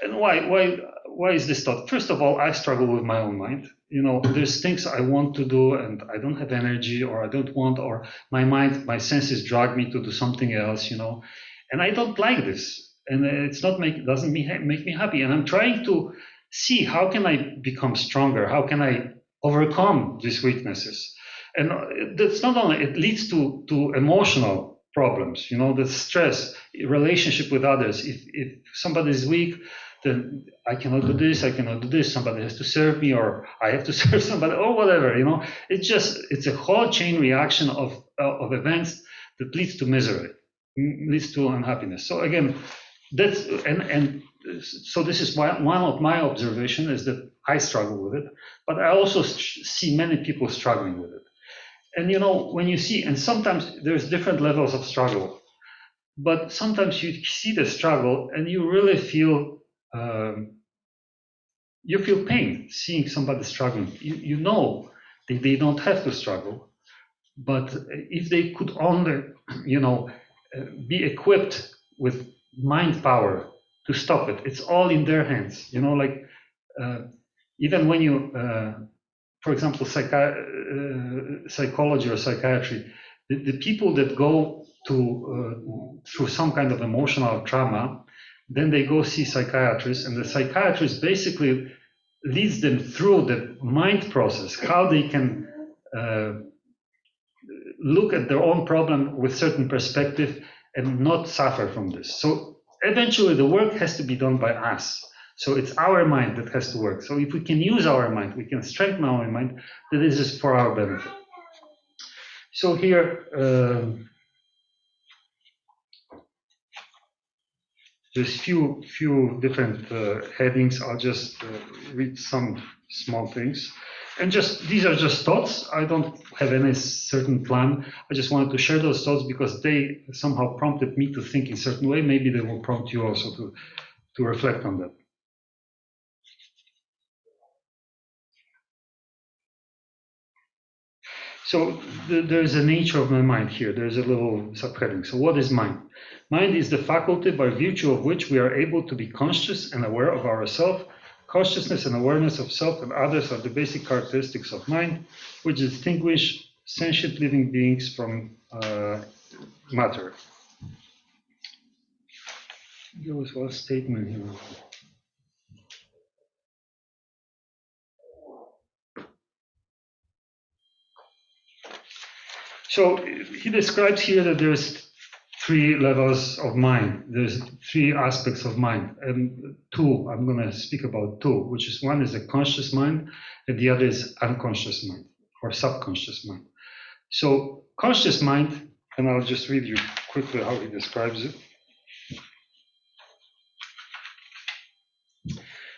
And why is this thought? First of all, I struggle with my own mind. There's things I want to do and I don't have energy, or I don't want, or my senses drag me to do something else, and I don't like this. And it's not doesn't make me happy. And I'm trying to see how can I become stronger? How can I overcome these weaknesses? And that's not only, it leads to emotional problems, the stress, relationship with others. If somebody is weak, then I cannot do this, somebody has to serve me, or I have to serve somebody, or whatever, it's a whole chain reaction of events that leads to misery, leads to unhappiness. So again, so this is one of my observations, is that I struggle with it, but I also see many people struggling with it. And when you see, and sometimes there's different levels of struggle, but sometimes you see the struggle and you really feel pain seeing somebody struggling. You know that they don't have to struggle, but if they could only, be equipped with mind power to stop it, it's all in their hands. Even when you, for example, psychology or psychiatry, the people that go through some kind of emotional trauma, then they go see psychiatrists, and the psychiatrist basically leads them through the mind process, how they can look at their own problem with certain perspective and not suffer from this. So eventually the work has to be done by us. So it's our mind that has to work. So if we can use our mind, we can strengthen our mind, that is just for our benefit. So here, there's few different headings. I'll just read some small things. And these are just thoughts. I don't have any certain plan. I just wanted to share those thoughts because they somehow prompted me to think in a certain way. Maybe they will prompt you also to reflect on that. So there's a nature of my mind here. There's a little subheading. So what is mind? Mind is the faculty by virtue of which we are able to be conscious and aware of ourselves. Consciousness and awareness of self and others are the basic characteristics of mind, which distinguish sentient living beings from matter. There was one statement here. So he describes here that there's 3 levels of mind. There's 3 aspects of mind, and 2. I'm going to speak about 2, which is one is a conscious mind, and the other is unconscious mind or subconscious mind. So conscious mind, and I'll just read you quickly how he describes it.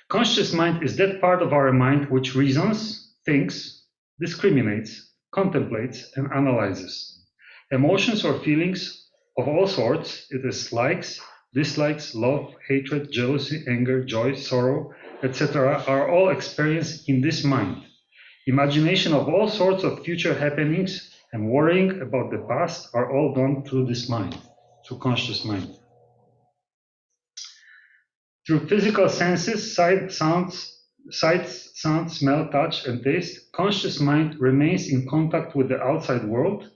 Conscious mind is that part of our mind which reasons, thinks, discriminates, contemplates, and analyzes. Emotions or feelings of all sorts, it is likes, dislikes, love, hatred, jealousy, anger, joy, sorrow, etc., are all experienced in this mind. Imagination of all sorts of future happenings and worrying about the past are all done through this mind, through conscious mind. Through physical senses, sight, sound, smell, touch, and taste, conscious mind remains in contact with the outside world.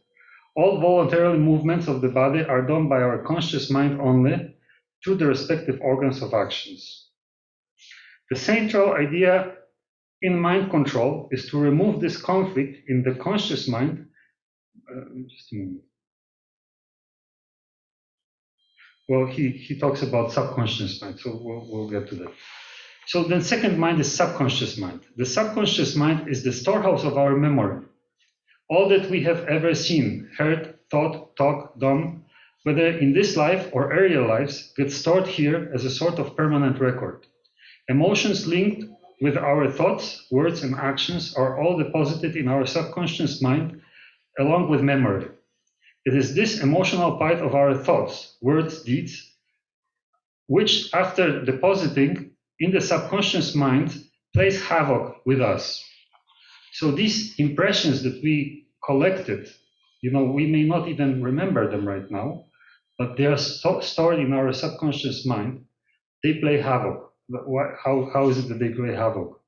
All voluntary movements of the body are done by our conscious mind only through the respective organs of actions. The central idea in mind control is to remove this conflict in the conscious mind. Just a moment. Well, he talks about subconscious mind, so we'll get to that. So the second mind is subconscious mind. The subconscious mind is the storehouse of our memory. All that we have ever seen, heard, thought, talked, done, whether in this life or earlier lives, gets stored here as a sort of permanent record. Emotions linked with our thoughts, words, and actions are all deposited in our subconscious mind along with memory. It is this emotional part of our thoughts, words, deeds, which after depositing in the subconscious mind plays havoc with us. So these impressions that we collected, we may not even remember them right now, but they are stored in our subconscious mind. They play havoc. How is it that they play havoc?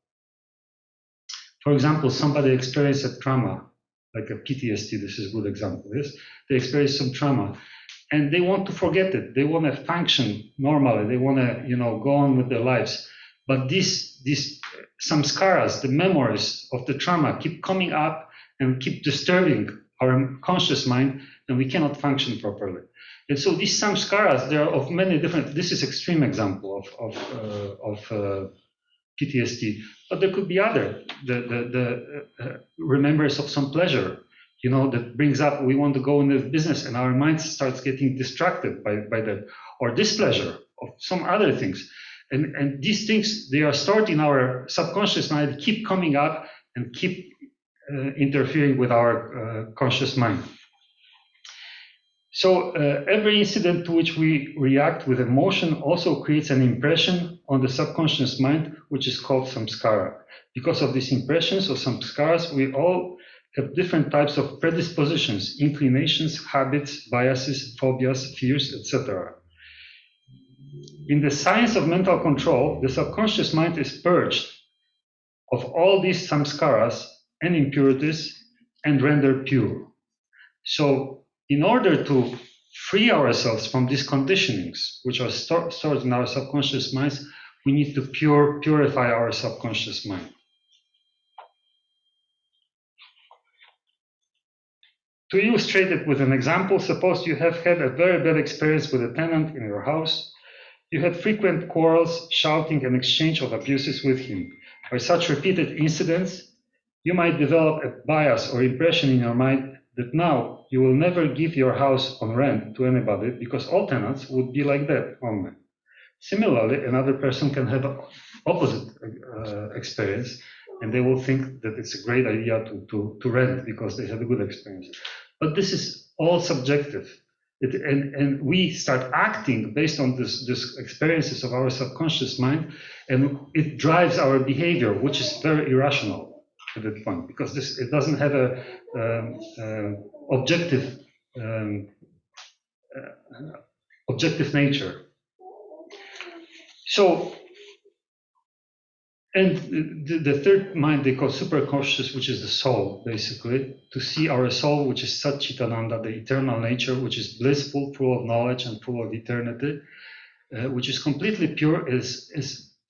For example, somebody experienced a trauma, like a PTSD, this is a good example. Yes? They experience some trauma and they want to forget it. They want to function normally. They want to, go on with their lives. But these samskaras, the memories of the trauma, keep coming up and keep disturbing our conscious mind, and we cannot function properly. And so these samskaras, they are of many different. This is extreme example of PTSD, but there could be other. The remembrance of some pleasure, that brings up, we want to go into business, and our mind starts getting distracted by that, or displeasure of some other things. And these things, they are stored in our subconscious mind, keep coming up and keep interfering with our conscious mind. So every incident to which we react with emotion also creates an impression on the subconscious mind, which is called samskara. Because of these impressions or samskaras, we all have different types of predispositions, inclinations, habits, biases, phobias, fears, etc. In the science of mental control, the subconscious mind is purged of all these samskaras and impurities and rendered pure. So in order to free ourselves from these conditionings, which are stored in our subconscious minds, we need to purify our subconscious mind. To illustrate it with an example, suppose you have had a very bad experience with a tenant in your house. You had frequent quarrels, shouting, and exchange of abuses with him. By such repeated incidents, you might develop a bias or impression in your mind that now you will never give your house on rent to anybody because all tenants would be like that only. Similarly, another person can have an opposite experience, and they will think that it's a great idea to rent because they had a good experience. But this is all subjective. And we start acting based on this experiences of our subconscious mind, and it drives our behavior, which is very irrational at that point, because it doesn't have a objective nature. So, and the third mind they call superconscious, which is the soul, basically, to see our soul, which is Satchitananda, the eternal nature, which is blissful, full of knowledge and full of eternity, which is completely pure, is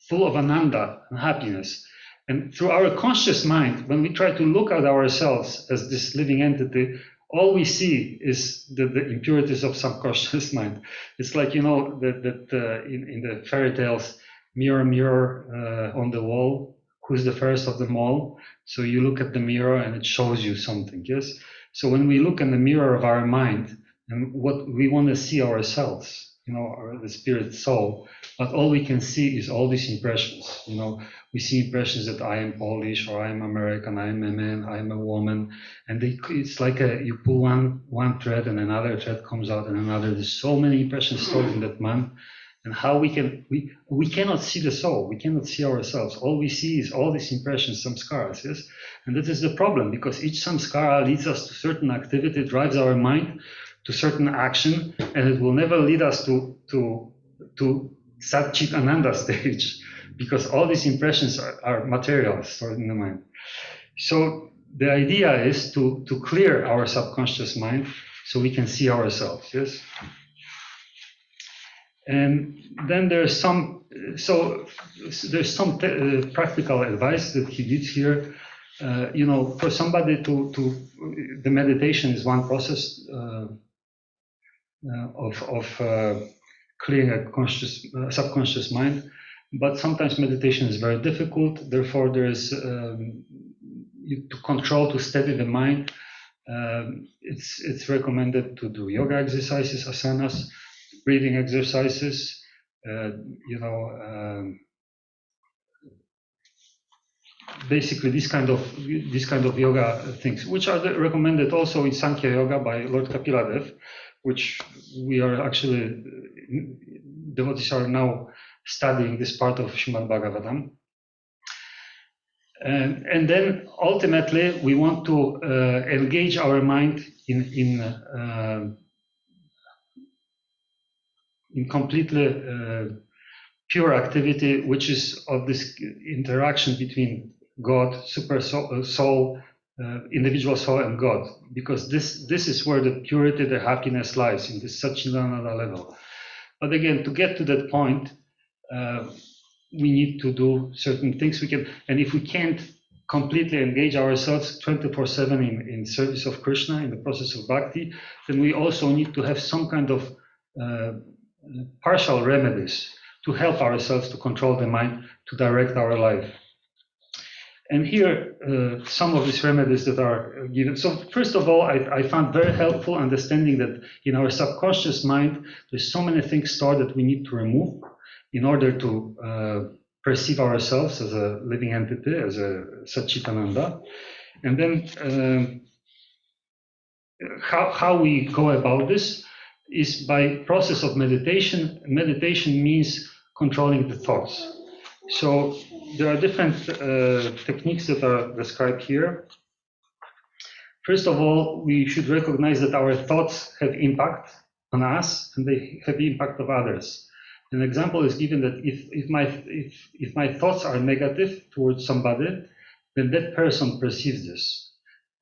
full of ananda and happiness. And through our conscious mind, when we try to look at ourselves as this living entity, all we see is the impurities of subconscious mind. It's like, in the fairy tales, mirror, mirror on the wall, who's the fairest of them all? So you look at the mirror and it shows you something, yes? So when we look in the mirror of our mind and what we want to see ourselves, the spirit soul, but all we can see is all these impressions. We see impressions that I am Polish, or I am American, I am a man, I am a woman, and it's like you pull one thread and another thread comes out and another. There's so many impressions stored in that mind. And how we cannot see the soul, we cannot see ourselves. All we see is all these impressions, samskaras, yes? And that is the problem, because each samskara leads us to certain activity, drives our mind to certain action, and it will never lead us to Satchit Ananda stage, because all these impressions are material stored in the mind. So the idea is to clear our subconscious mind so we can see ourselves, yes? And then there's some practical advice that he gives here. For somebody the meditation is one process of clearing a subconscious mind, but sometimes meditation is very difficult. Therefore, there is to steady the mind. It's recommended to do yoga exercises, asanas, breathing exercises, basically this kind of yoga things, which are recommended also in Sankhya Yoga by Lord Kapiladev, which we are actually, devotees are now studying this part of Srimad Bhagavatam. And then ultimately we want to engage our mind in completely pure activity, which is of this interaction between God, super soul, individual soul, and God, because this is where the purity, the happiness lies, in this Satchitananda level. But again, to get to that point, we need to do certain things. And if we can't completely engage ourselves 24/7 in service of Krishna, in the process of bhakti, then we also need to have some kind of partial remedies to help ourselves to control the mind, to direct our life. And here, some of these remedies that are given. So first of all, I found very helpful understanding that in our subconscious mind, there's so many things stored that we need to remove in order to perceive ourselves as a living entity, as a Satchitananda. And then how we go about this is by process of meditation. Meditation means controlling the thoughts. So there are different techniques that are described here. First of all, we should recognize that our thoughts have impact on us and they have the impact of others. An example is given that if my thoughts are negative towards somebody, then that person perceives this.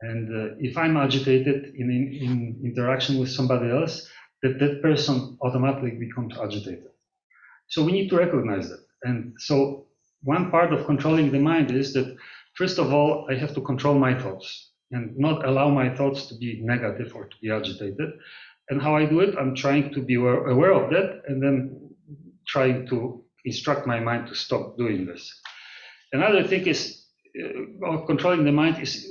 And if I'm agitated in interaction with somebody else, that person automatically becomes agitated. So we need to recognize that. And so one part of controlling the mind is that, first of all, I have to control my thoughts and not allow my thoughts to be negative or to be agitated. And how I do it, I'm trying to be aware of that and then trying to instruct my mind to stop doing this. Another thing is of controlling the mind is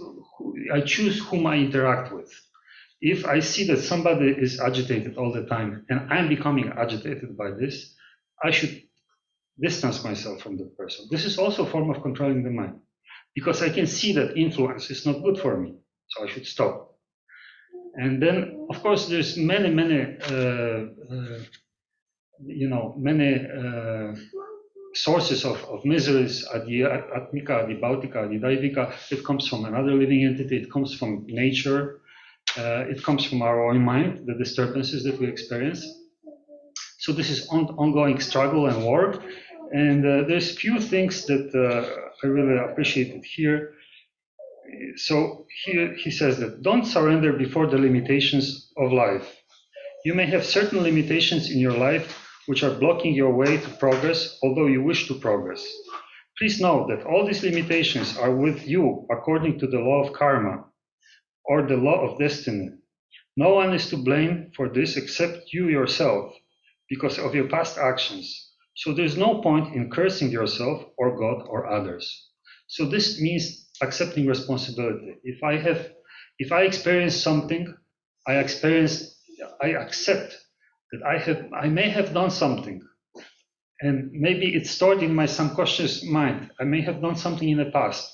I choose whom I interact with. If I see that somebody is agitated all the time and I'm becoming agitated by this, I should distance myself from that person. This is also a form of controlling the mind because I can see that influence is not good for me, so I should stop. And then, of course, there's many sources of miseries, adi atmika, adi bautika, adi daivika. It comes from another living entity, it comes from nature, it comes from our own mind, the disturbances that we experience. So this is ongoing struggle and war. And there's few things that I really appreciated here. So here he says that don't surrender before the limitations of life. You may have certain limitations in your life which are blocking your way to progress, although you wish to progress. Please note that all these limitations are with you according to the law of karma or the law of destiny. No one is to blame for this except you yourself because of your past actions. So there's no point in cursing yourself or God or others. So this means accepting responsibility. If I experience something, I accept that I may have done something, and maybe it's stored in my subconscious mind. I may have done something in the past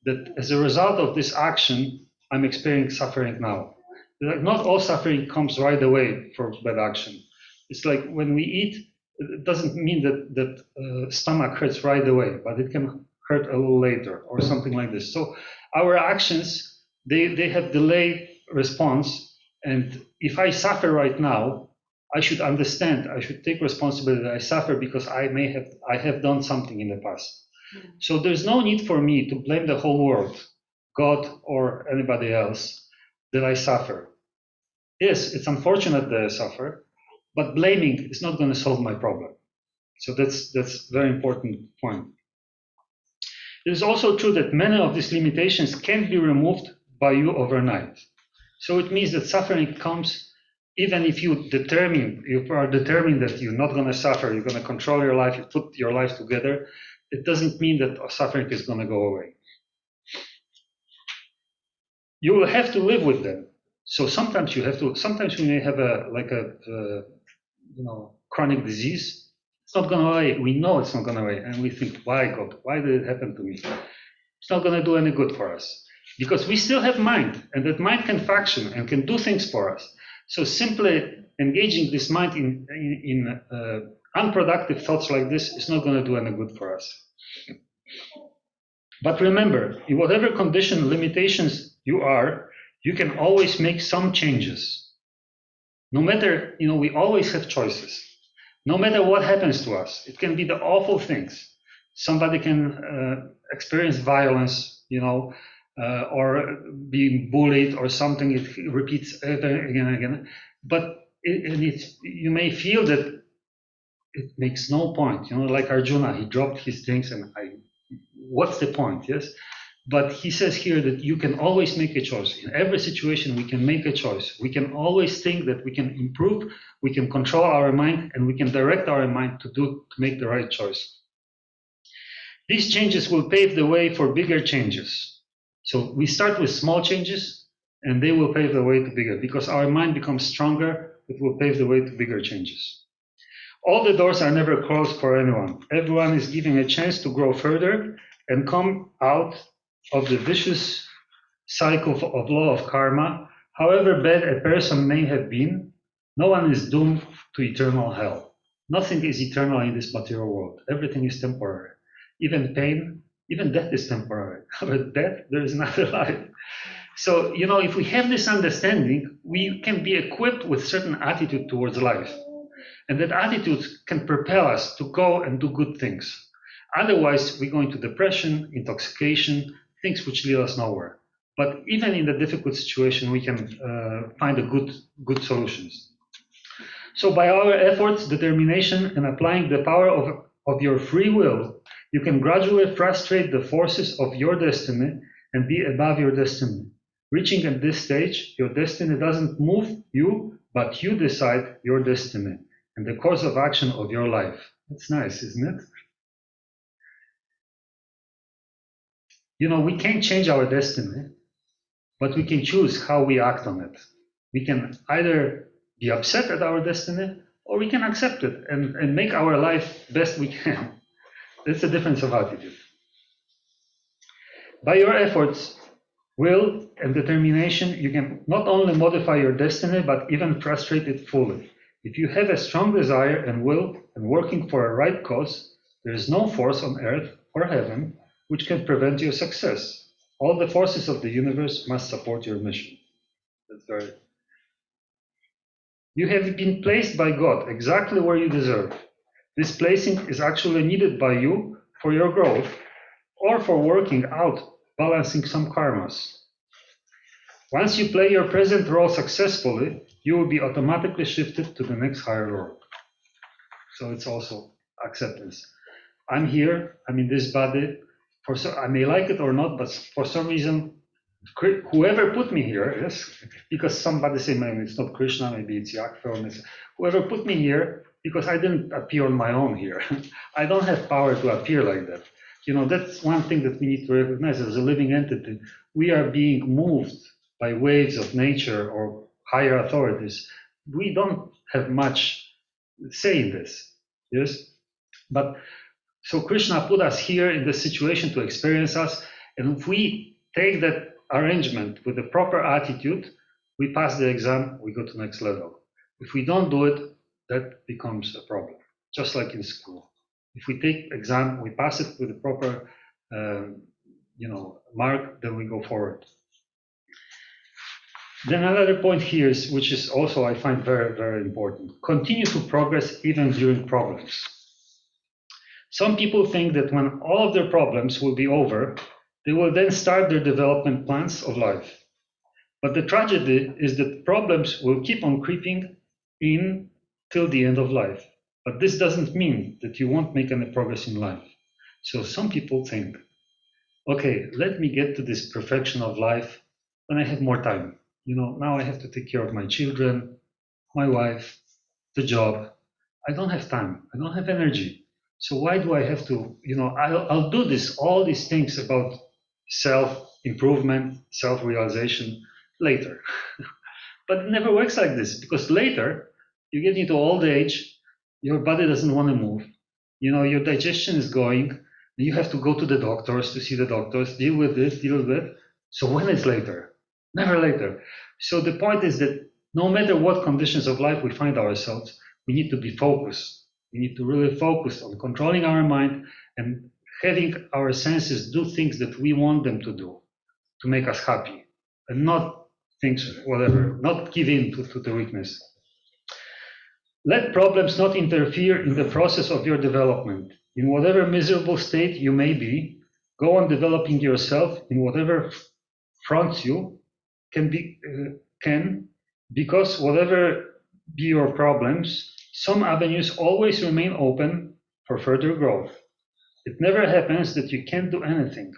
that as a result of this action, I'm experiencing suffering now. Not all suffering comes right away for bad action. It's like when we eat, it doesn't mean that stomach hurts right away, but it can hurt a little later or something like this. So our actions, they have delayed response. And if I suffer right now, I should understand, I should take responsibility that I suffer because I have done something in the past. So there's no need for me to blame the whole world, God or anybody else, that I suffer. Yes, it's unfortunate that I suffer, but blaming is not going to solve my problem. So that's a very important point. It is also true that many of these limitations can't be removed by you overnight. So it means that suffering comes even if you are determined that you're not going to suffer, you're going to control your life, you put your life together, it doesn't mean that suffering is going to go away. You will have to live with them. So sometimes you may have a chronic disease. It's not going away. We know it's not going away. And we think, why God? Why did it happen to me? It's not going to do any good for us. Because we still have mind, and that mind can function and can do things for us. So simply engaging this mind in unproductive thoughts like this is not going to do any good for us. But remember, in whatever condition, limitations you are, you can always make some changes. No matter, we always have choices. No matter what happens to us, it can be the awful things. Somebody can experience violence, or being bullied or something. It repeats again and again. But you may feel that it makes no point. Like Arjuna, he dropped his things, and what's the point? Yes. But he says here that you can always make a choice. In every situation, we can make a choice. We can always think that we can improve, we can control our mind, and we can direct our mind to make the right choice. These changes will pave the way for bigger changes. So we start with small changes, and they will pave the way to bigger. Because our mind becomes stronger, it will pave the way to bigger changes. All the doors are never closed for anyone. Everyone is given a chance to grow further and come out of the vicious cycle of law of karma. However bad a person may have been, no one is doomed to eternal hell. Nothing is eternal in this material world. Everything is temporary. Even pain, even death is temporary. But death, there is another life. So, if we have this understanding, we can be equipped with certain attitude towards life. And that attitude can propel us to go and do good things. Otherwise, we go into depression, intoxication, things which lead us nowhere. But even in the difficult situation, we can find a good solutions. So by our efforts, determination, and applying the power of your free will, you can gradually frustrate the forces of your destiny and be above your destiny. Reaching at this stage, your destiny doesn't move you, but you decide your destiny and the course of action of your life. That's nice, isn't it? We can't change our destiny, but we can choose how we act on it. We can either be upset at our destiny, or we can accept it and make our life best we can. That's the difference of attitude. By your efforts, will, and determination, you can not only modify your destiny, but even frustrate it fully. If you have a strong desire and will, and working for a right cause, there is no force on earth or heaven which can prevent your success. All the forces of the universe must support your mission. That's very. You have been placed by God exactly where you deserve. This placing is actually needed by you for your growth or for working out, balancing some karmas. Once you play your present role successfully, you will be automatically shifted to the next higher role. So it's also acceptance. I'm here, I'm in this body. I may like it or not, but for some reason, whoever put me here, yes, because somebody say, maybe it's not Krishna, maybe it's Yakfa, whoever put me here, because I didn't appear on my own here. I don't have power to appear like that. That's one thing that we need to recognize as a living entity. We are being moved by waves of nature or higher authorities. We don't have much say in this, yes? But so Krishna put us here in this situation to experience us, and if we take that arrangement with the proper attitude, we pass the exam, we go to the next level. If we don't do it, that becomes a problem, just like in school. If we take exam, we pass it with the proper mark, then we go forward. Then another point here is, which is also I find very, very important. Continue to progress even during problems. Some people think that when all of their problems will be over, they will then start their development plans of life. But the tragedy is that problems will keep on creeping in till the end of life. But this doesn't mean that you won't make any progress in life. So some people think, okay, let me get to this perfection of life when I have more time. Now I have to take care of my children, my wife, the job. I don't have time. I don't have energy. So why do I have to, I'll do all these things about self-improvement, self-realization later. But it never works like this, because later you get into old age, your body doesn't want to move. Your digestion is going, you have to go to the doctors to see the doctors, deal with this, deal with that. So when is later? Never later. So the point is that no matter what conditions of life we find ourselves, we need to be focused. We need to really focus on controlling our mind and having our senses do things that we want them to do to make us happy, and not things, whatever, not give in to the weakness. Let problems not interfere in the process of your development. In whatever miserable state you may be, go on developing yourself in whatever fronts you can, because whatever be your problems, some avenues always remain open for further growth. It never happens that you can't do anything.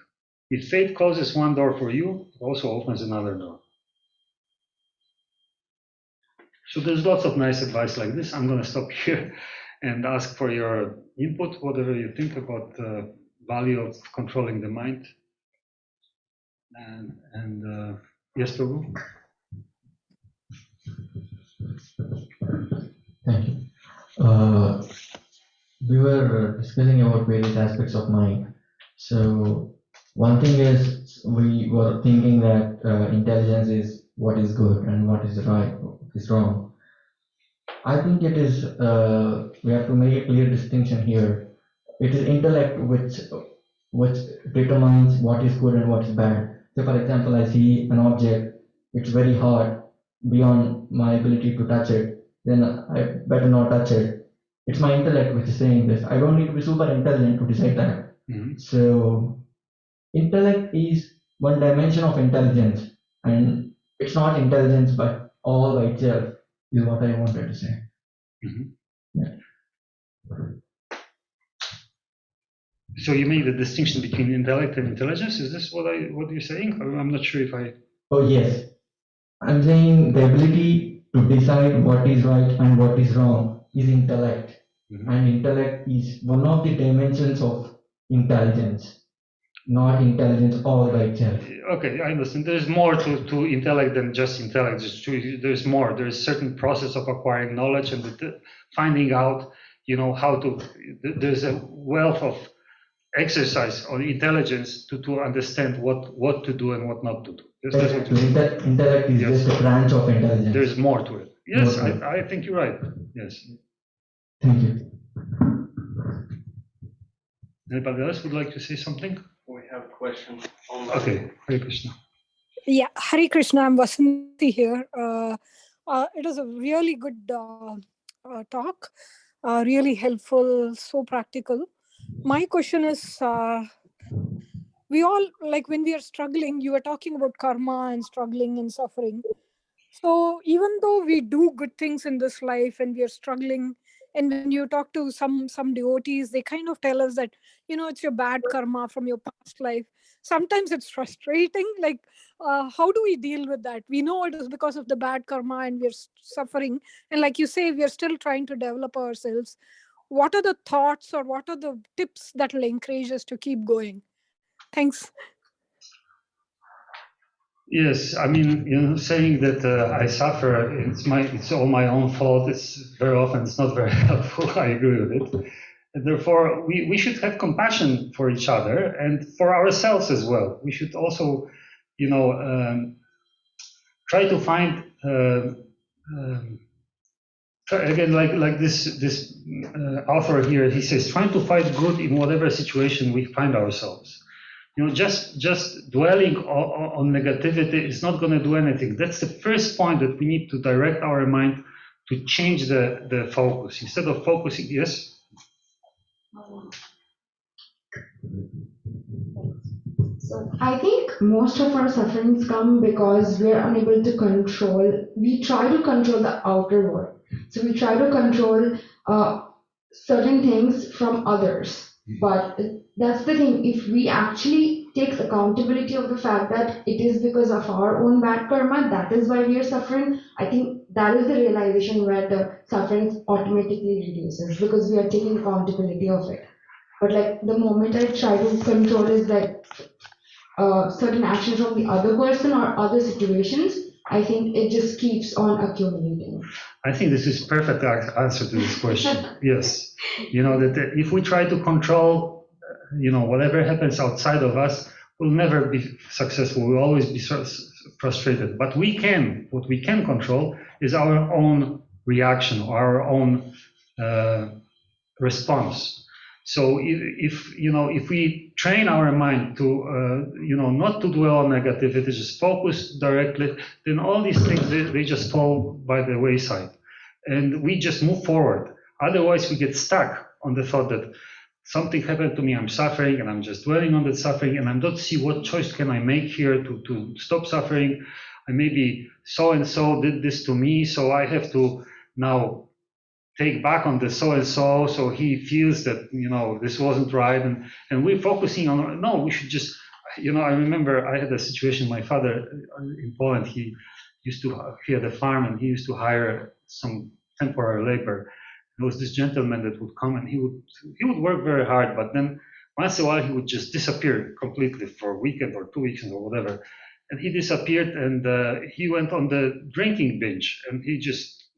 If fate closes one door for you, it also opens another door. So there's lots of nice advice like this. I'm going to stop here and ask for your input, whatever you think about the value of controlling the mind. And yes, Prabhu? Thank you. We were discussing about various aspects of mind. So one thing is we were thinking that intelligence is what is good and what is right, what is wrong. I think it is, we have to make a clear distinction here. It is intellect which determines what is good and what is bad. So for example, I see an object, it's very hard, beyond my ability to touch it, then I better not touch it. It's my intellect which is saying this. I don't need to be super intelligent to decide that. So intellect is one dimension of intelligence, and it's not intelligence but all by itself, is what I wanted to say. Yeah. So you made the distinction between intellect and intelligence. Is this what you're saying? I'm not sure if I. Oh yes, I'm saying the ability to decide what is right and what is wrong is intellect, and intellect is one of the dimensions of intelligence, not intelligence all by itself. Okay, I understand. There's more to intellect than just intellect. There's more. There's a certain process of acquiring knowledge and finding out, how to. There's a wealth of exercise on intelligence to understand what to do and what not to do. Intellect is just a branch of intelligence. There's more to it. Yes, I think you're right. Yes. Thank you. Anybody else would like to say something? We have a question. Okay, Hare Krishna. Yeah, Hare Krishna, I'm Vasanti here. It was a really good talk, really helpful, so practical. My question is, we all, like when we are struggling, you were talking about karma and struggling and suffering. So even though we do good things in this life and we are struggling, and when you talk to some devotees, they kind of tell us that, it's your bad karma from your past life. Sometimes it's frustrating. Like, how do we deal with that? We know it is because of the bad karma and we're suffering. And like you say, we are still trying to develop ourselves. What are the thoughts or what are the tips that will encourage us to keep going? Thanks. Yes, I mean, saying that I suffer, it's all my own fault. It's very often it's not very helpful. I agree with it. And therefore, we should have compassion for each other and for ourselves as well. We should also, try to find again, like this author here. He says, trying to find good in whatever situation we find ourselves. Just dwelling on negativity is not going to do anything. That's the first point, that we need to direct our mind to change the focus. Instead of focusing, yes? So I think most of our sufferings come because we are unable to control, we try to control the outer world. So we try to control certain things from others. But that's the thing, if we actually take accountability of the fact that it is because of our own bad karma, that is why we are suffering, I think that is the realization where the suffering automatically reduces, because we are taking accountability of it. But like the moment I try to control is like certain actions from the other person or other situations, I think it just keeps on accumulating. I think this is perfect answer to this question. Yes, that if we try to control, whatever happens outside of us, we'll never be successful. We'll always be frustrated. But what we can control is our own reaction, or our own response. So if we train our mind to not to dwell on negativity, just focus directly, then all these things they just fall by the wayside, and we just move forward. Otherwise, we get stuck on the thought that something happened to me, I'm suffering, and I'm just dwelling on that suffering, and I don't see what choice can I make here to stop suffering. And maybe so and so did this to me, so I have to now take back on the so-and-so, so he feels that, this wasn't right. And we're focusing on, no, we should just, I remember I had a situation, my father in Poland, he had a farm and he used to hire some temporary labor. There was this gentleman that would come and he would work very hard, but then once in a while he would just disappear completely for a weekend or 2 weeks or whatever. And he disappeared, and he went on the drinking binge, and he just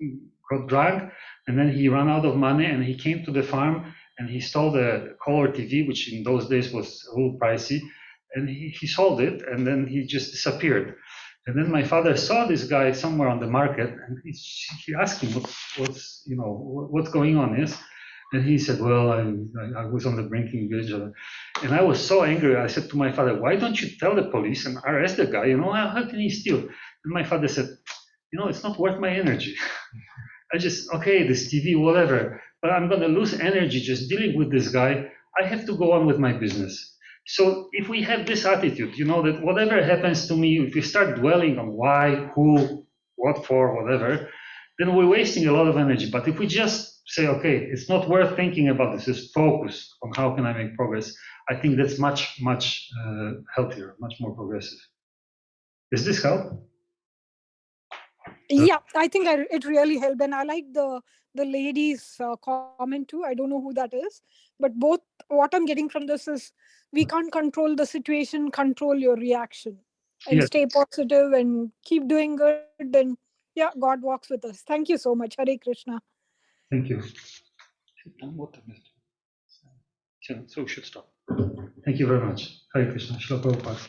got drunk, and then he ran out of money, and he came to the farm and he stole the color TV, which in those days was a little pricey, And he sold it, and then he just disappeared. And then my father saw this guy somewhere on the market, and he asked him what's going on is. And he said, well, I was on the drinking village. And I was so angry. I said to my father, why don't you tell the police and arrest the guy? How can he steal? And my father said, it's not worth my energy. Okay, this TV, whatever, but I'm going to lose energy just dealing with this guy. I have to go on with my business. So if we have this attitude, that whatever happens to me, if we start dwelling on why, who, what for, whatever, then we're wasting a lot of energy. But if we just say, okay, it's not worth thinking about this, just focus on how can I make progress, I think that's much, much healthier, much more progressive. Does this help? Yeah, I think it really helped. And I like the lady's comment too. I don't know who that is. But both, what I'm getting from this is we can't control the situation, control your reaction. And stay positive and keep doing good. And yeah, God walks with us. Thank you so much. Hare Krishna. Thank you. So we should stop. Thank you very much. Hare Krishna. Shri Prabhupada.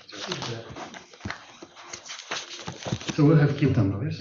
So we'll have Kirtan now, yes?